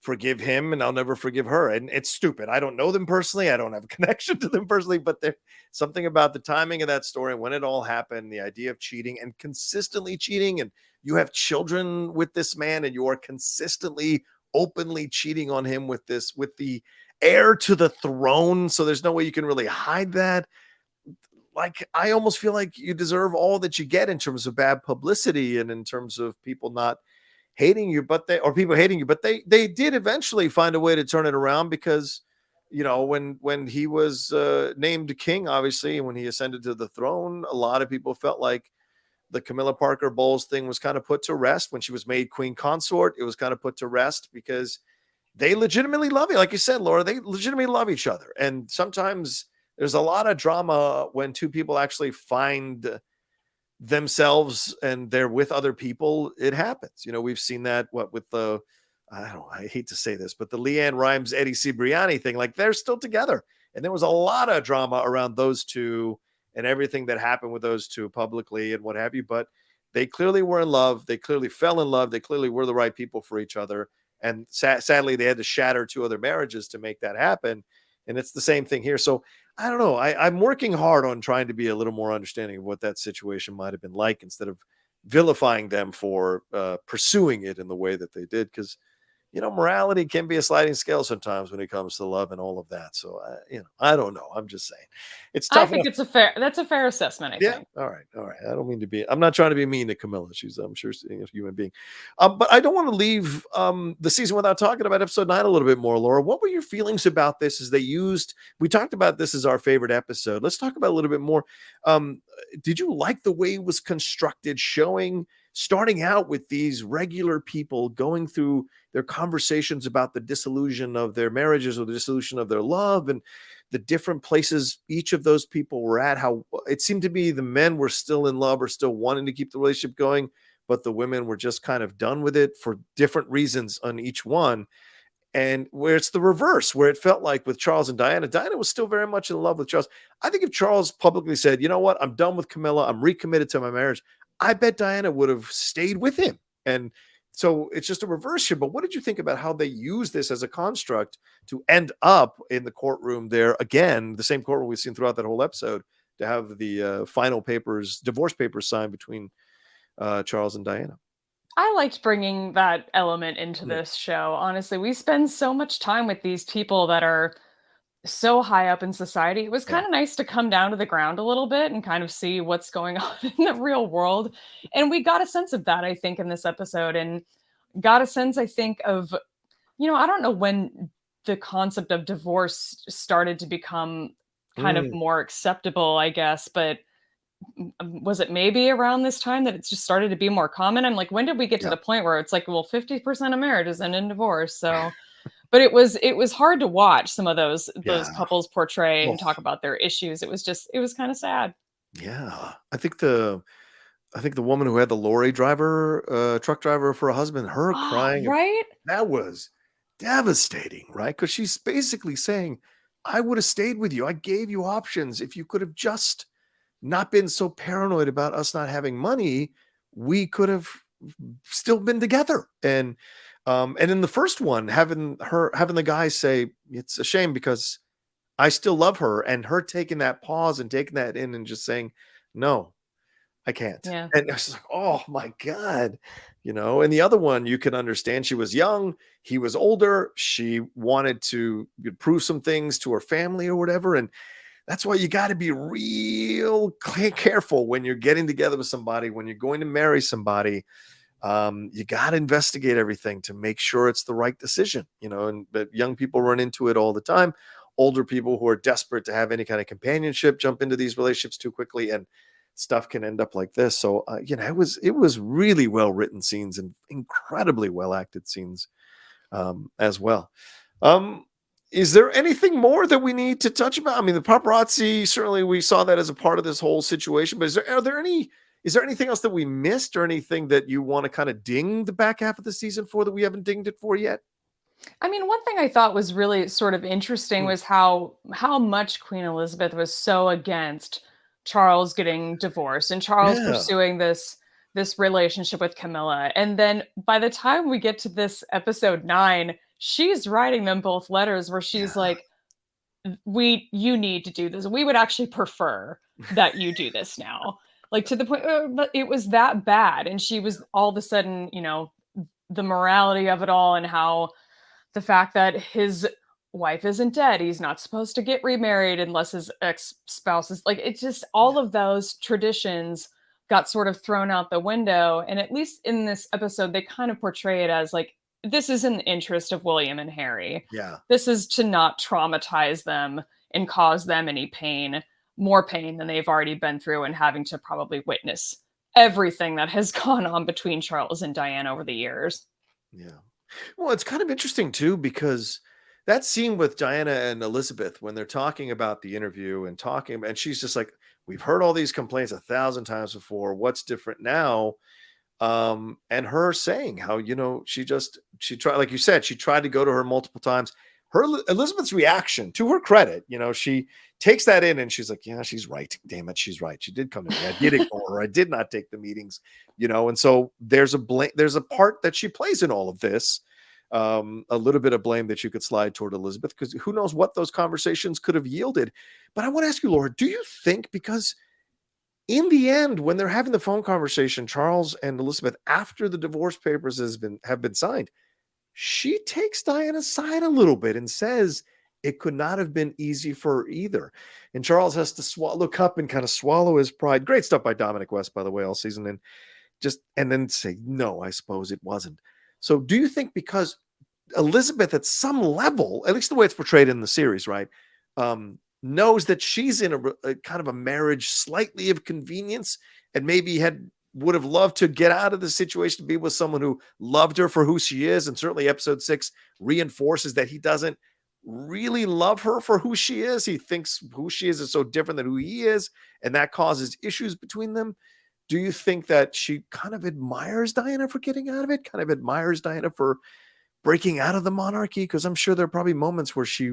forgive him and I'll never forgive her. And it's stupid. I don't know them personally. I don't have a connection to them personally, but there's something about the timing of that story when it all happened, the idea of cheating and consistently cheating. And you have children with this man and you are consistently openly cheating on him with the heir to the throne. So there's no way you can really hide that. Like, I almost feel like you deserve all that you get in terms of bad publicity and in terms of people not hating you, but people hating you, but they did eventually find a way to turn it around because when he was named king, obviously, and when he ascended to the throne, a lot of people felt like the Camilla Parker Bowles thing was kind of put to rest. When she was made queen consort, it was kind of put to rest because they legitimately love you. Like you said, Laura, they legitimately love each other. And sometimes there's a lot of drama when two people actually find themselves and they're with other people. It happens. We've seen that with the I hate to say this, but the Leanne Rhymes, Eddie Cibriani thing, like they're still together. And there was a lot of drama around those two and everything that happened with those two publicly and what have you. But they clearly were in love. They clearly fell in love. They clearly were the right people for each other. And sadly, they had to shatter two other marriages to make that happen. And it's the same thing here. So I don't know. I'm working hard on trying to be a little more understanding of what that situation might have been like instead of vilifying them for pursuing it in the way that they did. Because morality can be a sliding scale sometimes when it comes to love and all of that. So, I don't know. I'm just saying it's I tough think enough. that's a fair assessment, I Yeah. think. All right. All right. I don't mean to be. I'm not trying to be mean to Camilla. I'm sure, she's a human being. But I don't want to leave the season without talking about episode 9 a little bit more. Laura, what were your feelings about this? As they used, we talked about this as our favorite episode. Let's talk about a little bit more. Did you like the way it was constructed, starting out with these regular people going through their conversations about the dissolution of their marriages or the dissolution of their love and the different places each of those people were at, how it seemed to be the men were still in love or still wanting to keep the relationship going, but the women were just kind of done with it for different reasons on each one. And where it's the reverse, where it felt like with Charles and Diana was still very much in love with Charles. I think if Charles publicly said, you know what, I'm done with Camilla, I'm recommitted to my marriage, I bet Diana would have stayed with him. And so it's just a reverse here. But what did you think about how they use this as a construct to end up in the courtroom there again, the same courtroom we've seen throughout that whole episode, to have the final divorce papers signed between Charles and Diana? I liked bringing that element into Mm, this show. Honestly, we spend so much time with these people that are so high up in society. It was yeah. kind of nice to come down to the ground a little bit and kind of see what's going on in the real world. And we got a sense of that, I think, in this episode, and got a sense, I think, of, I don't know when the concept of divorce started to become kind of Mm, more acceptable, I guess, but was it maybe around this time that it's just started to be more common? I'm like, when did we get to yeah. the point where it's like, well, 50% of marriages end in divorce? So, but it was hard to watch some of those Yeah. couples portray Oh, and talk about their issues. It was kind of sad. yeah. I think the woman who had the lorry driver, truck driver for a husband, her Oh, crying, right? that was devastating, right? Because she's basically saying, I would have stayed with you. I gave you options. If you could have just not been so paranoid about us not having money, we could have still been together. And in the first one, having the guy say, it's a shame because I still love her, and her taking that pause and taking that in and just saying, no, I can't. Yeah. And it's like, oh my God. And the other one, you can understand she was young, he was older, she wanted to prove some things to her family or whatever. And that's why you got to be real careful when you're getting together with somebody, when you're going to marry somebody. You got to investigate everything to make sure it's the right decision, but young people run into it all the time. Older people who are desperate to have any kind of companionship jump into these relationships too quickly, and stuff can end up like this. So, it was really well written scenes and incredibly well acted scenes, as well. Um, is there anything more that we need to touch about? I mean, the paparazzi, certainly we saw that as a part of this whole situation, but is there anything else that we missed, or anything that you want to kind of ding the back half of the season for that we haven't dinged it for yet? I mean, one thing I thought was really sort of interesting Mm, was how much Queen Elizabeth was so against Charles getting divorced and Charles yeah. pursuing this relationship with Camilla. And then by the time we get to this episode 9, she's writing them both letters where she's Yeah. like, we you need to do this. We would actually prefer that you do this now. Like to the point, but it was that bad. And she was all of a sudden, the morality of it all and how the fact that his wife isn't dead. He's not supposed to get remarried unless his ex-spouse is like, it's just all of those traditions got sort of thrown out the window. And at least in this episode, they kind of portray it as like, this is in the interest of William and Harry. Yeah. This is to not traumatize them and cause them any pain, more pain than they've already been through and having to probably witness everything that has gone on between Charles and Diane over the years. Yeah. Well, it's kind of interesting too, because that scene with Diana and Elizabeth when they're talking about the interview and she's just like, we've heard all these complaints 1,000 times before. What's different now? And her saying how, she tried, like you said, she tried to go to her multiple times. Elizabeth's reaction, to her credit, she takes that in and she's like, yeah, she's right. Damn it, she's right. She did come to me. I did ignore her. I did not take the meetings, and so there's a part that she plays in all of this. A little bit of blame that you could slide toward Elizabeth, because who knows what those conversations could have yielded. But I want to ask you, Laura, do you think, because in the end, when they're having the phone conversation, Charles and Elizabeth, after the divorce papers have been signed, she takes Diana's side a little bit and says it could not have been easy for her either. And Charles has to look up and kind of swallow his pride. Great stuff by Dominic West, by the way, all season. And then say, no, I suppose it wasn't. So do you think because Elizabeth, at some level, at least the way it's portrayed in the series, right, knows that she's in a kind of a marriage slightly of convenience, and maybe would have loved to get out of the situation to be with someone who loved her for who she is. And certainly episode 6 reinforces that he doesn't really love her for who she is. He thinks who she is so different than who he is, and that causes issues between them. Do you think that she kind of admires Diana for getting out of it, kind of admires Diana for breaking out of the monarchy? Because I'm sure there are probably moments where she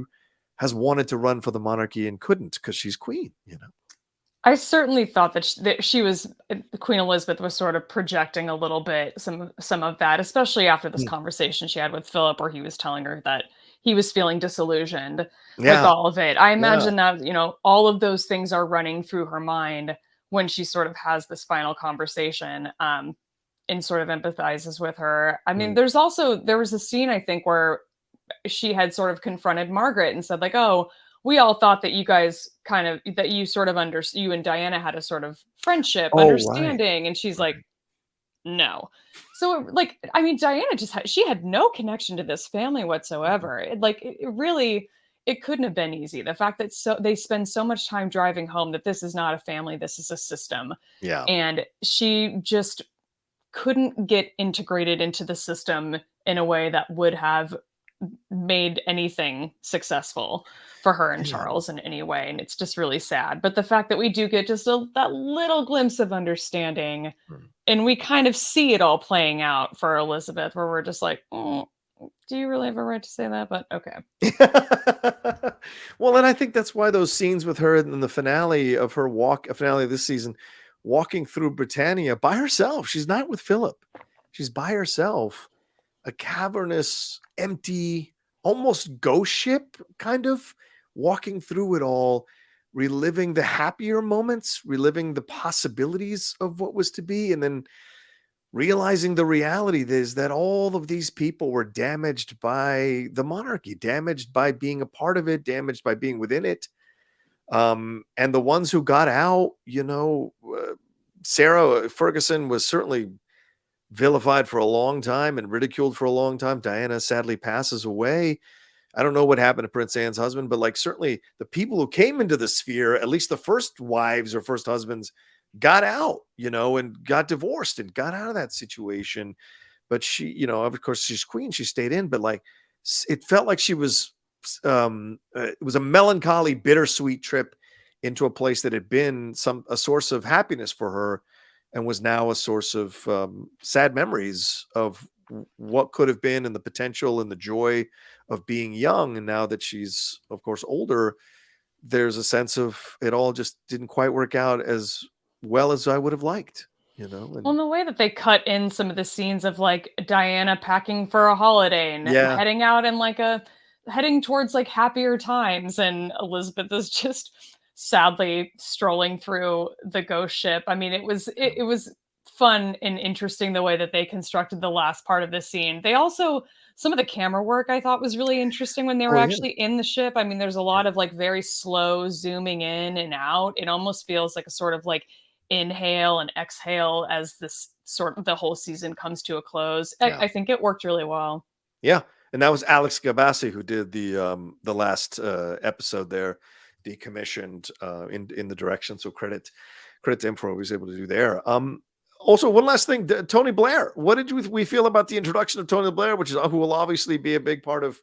has wanted to run for the monarchy and couldn't because she's queen. I certainly thought that she was Queen Elizabeth was sort of projecting a little bit some of that, especially after this Mm. conversation she had with Philip, where he was telling her that he was feeling disillusioned with Yeah. all of it. I Yeah. imagine that all of those things are running through her mind when she sort of has this final conversation, and sort of empathizes with her. I mean, Mm. there was a scene I think where she had sort of confronted Margaret and said like, "Oh, we all thought that you guys that you sort of you and Diana had a sort of friendship, Oh, right. understanding." And she's like, Right. "No." So like, I mean, Diana she had no connection to this family Mhm. whatsoever. It really, it couldn't have been easy. The fact that they spend so much time driving home that this is not a family, this is a system. Yeah. And she just couldn't get integrated into the system in a way that would have made anything successful for her and Charles in any way, and it's just really sad. But the fact that we do get just that little glimpse of understanding, and we kind of see it all playing out for Elizabeth, where we're just like, do you really have a right to say that? But okay. Well, and I think that's why those scenes with her in the finale of this season, walking through Britannia by herself. She's not with Philip. She's by herself. A cavernous, empty, almost ghost ship, kind of walking through it all, reliving the happier moments, reliving the possibilities of what was to be, and then realizing the reality is that all of these people were damaged by the monarchy, damaged by being a part of it, damaged by being within it. And the ones who got out, Sarah Ferguson was certainly vilified for a long time and ridiculed for a long time. Diana sadly passes away. I don't know what happened to Prince Anne's husband, but certainly the people who came into the sphere, at least the first wives or first husbands, got out, and got divorced and got out of that situation. But she, of course, she's queen. She stayed in, but it felt like she was, it was a melancholy, bittersweet trip into a place that had been a source of happiness for her, and was now a source of sad memories of what could have been, and the potential and the joy of being young. And now that she's, of course, older, there's a sense of it all just didn't quite work out as well as I would have liked, Well, the way that they cut in some of the scenes of Diana packing for a holiday and heading out and heading towards happier times, and Elizabeth is just sadly strolling through the ghost ship. I mean, it was fun and interesting the way that they constructed the last part of the scene. They also, some of the camera work I thought was really interesting when they were actually in the ship. I mean, there's a lot of very slow zooming in and out. It almost feels like a sort of inhale and exhale as this sort of the whole season comes to a close. I think it worked really well. Yeah. And that was Alex Gabassi who did the last episode there, decommissioned in the direction. So credit to him for what he was able to do there. Also, one last thing, Tony Blair. What did we feel about the introduction of Tony Blair, who will obviously be a big part of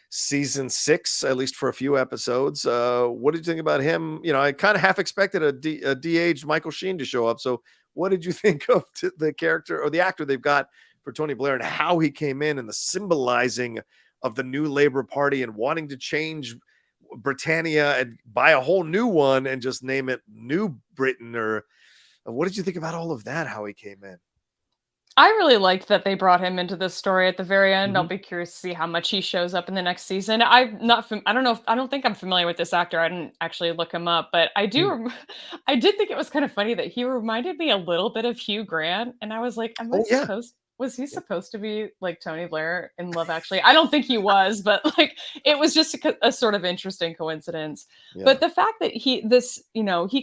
season 6, at least for a few episodes? What did you think about him? I kind of half expected a de-aged Michael Sheen to show up. So what did you think of the character or the actor they've got for Tony Blair, and how he came in, and the symbolizing of the new Labour Party and wanting to change Britannia and buy a whole new one and just name it New Britain? Or what did you think about all of that, how he came in? I really liked that they brought him into this story at the very end. I'll be curious to see how much he shows up in the next season. I don't think I'm familiar with this actor. I didn't actually look him up, but I did think it was kind of funny that he reminded me a little bit of Hugh Grant, and I was like, was he supposed to be like Tony Blair in Love Actually? I don't think he was, but it was just a sort of interesting coincidence. Yeah. But the fact that he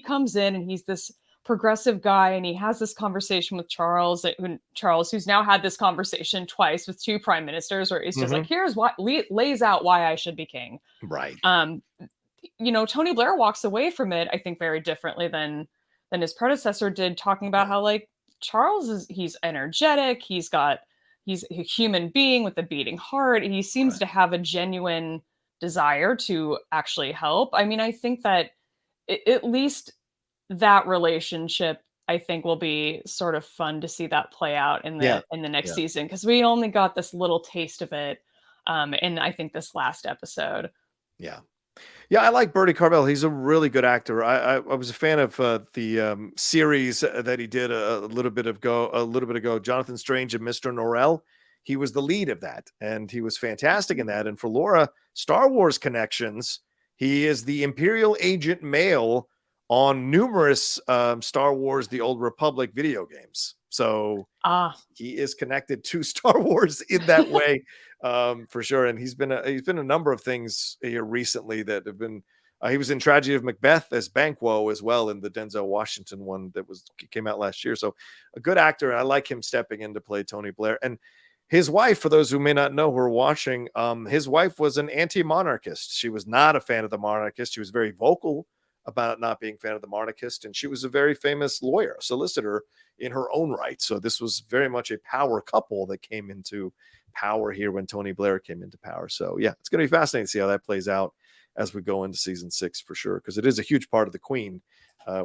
comes in and he's this progressive guy, and he has this conversation with Charles, who's now had this conversation twice with 2 prime ministers, where he's just here's what lays out why I should be king. Right. Tony Blair walks away from it, I think, very differently than his predecessor did, talking about how Charles he's energetic, he's a human being with a beating heart. He seems to have a genuine desire to actually help. I mean, I think that at least that relationship, I think, will be sort of fun to see that play out in the next season, because we only got this little taste of it in, I think, this last episode. Yeah, I like Bertie Carvel. He's a really good actor. I was a fan of the series that he did a little bit ago, Jonathan Strange and Mr. Norrell. He was the lead of that, and he was fantastic in that. And for Laura, Star Wars connections, he is the Imperial Agent Male on numerous Star Wars The Old Republic video games. So he is connected to Star Wars in that way, for sure. And he's been a number of things here recently that have been. He was in Tragedy of Macbeth as Banquo as well, in the Denzel Washington one that came out last year. So a good actor, and I like him stepping in to play Tony Blair. And his wife, for those who may not know who are watching, his wife was an anti-monarchist. She was not a fan of the monarchist. She was very vocal about not being a fan of the monarchist. And she was a very famous lawyer, solicitor in her own right. So this was very much a power couple that came into power here when Tony Blair came into power. So yeah, it's going to be fascinating to see how that plays out as we go into season 6 for sure, because it is a huge part of the Queen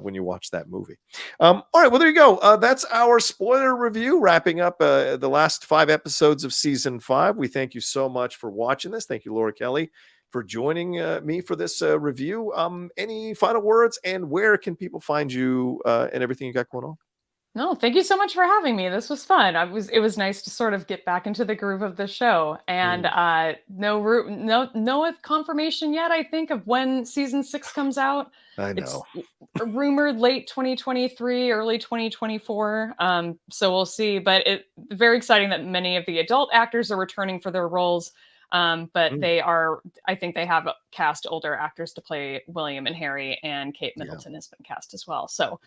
when you watch that movie. All right, well, there you go. That's our spoiler review, wrapping up the last 5 episodes of season 5. We thank you so much for watching this. Thank you, Laura Kelly, for joining me for this review. Any final words, and where can people find you and everything you got going on? No, thank you so much for having me. This was fun. It was nice to sort of get back into the groove of the show. And no confirmation yet, I think, of when season 6 comes out. I know. It's rumored late 2023, early 2024. So we'll see. But it's very exciting that many of the adult actors are returning for their roles. But I think they have cast older actors to play William and Harry, and Kate Middleton has been cast as well. So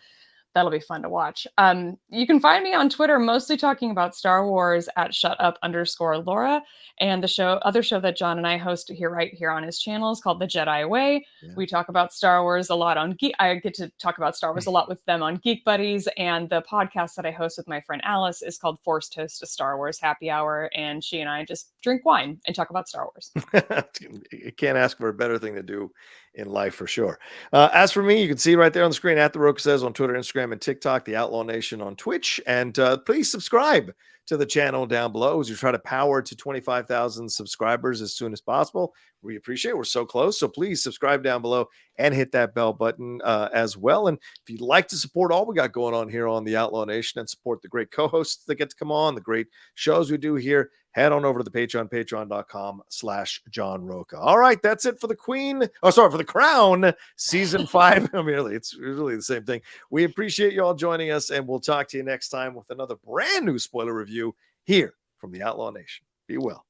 that'll be fun to watch. You can find me on Twitter, mostly talking about Star Wars at @shutup_Laura. And the other show that John and I host right here on his channel is called The Jedi Way. Yeah. We talk about Star Wars a lot on Geek. I get to talk about Star Wars a lot with them on Geek Buddies. And the podcast that I host with my friend Alice is called Force Toast, a Star Wars happy hour. And she and I just drink wine and talk about Star Wars. You can't ask for a better thing to do in life for sure. As for me, you can see right there on the screen at The Rocha Says on Twitter, Instagram, and TikTok, the Outlaw Nation on Twitch. And please subscribe to the channel down below as we try to power to 25,000 subscribers as soon as possible. We appreciate it. We're so close. So please subscribe down below and hit that bell button as well. And if you'd like to support all we got going on here on the Outlaw Nation and support the great co-hosts that get to come on, the great shows we do here, head on over to the Patreon, patreon.com/John Rocha. All right, that's it for the Queen. Oh, sorry, for the Crown season 5. I mean, it's really the same thing. We appreciate you all joining us, and we'll talk to you next time with another brand new spoiler review here from the Outlaw Nation. Be well.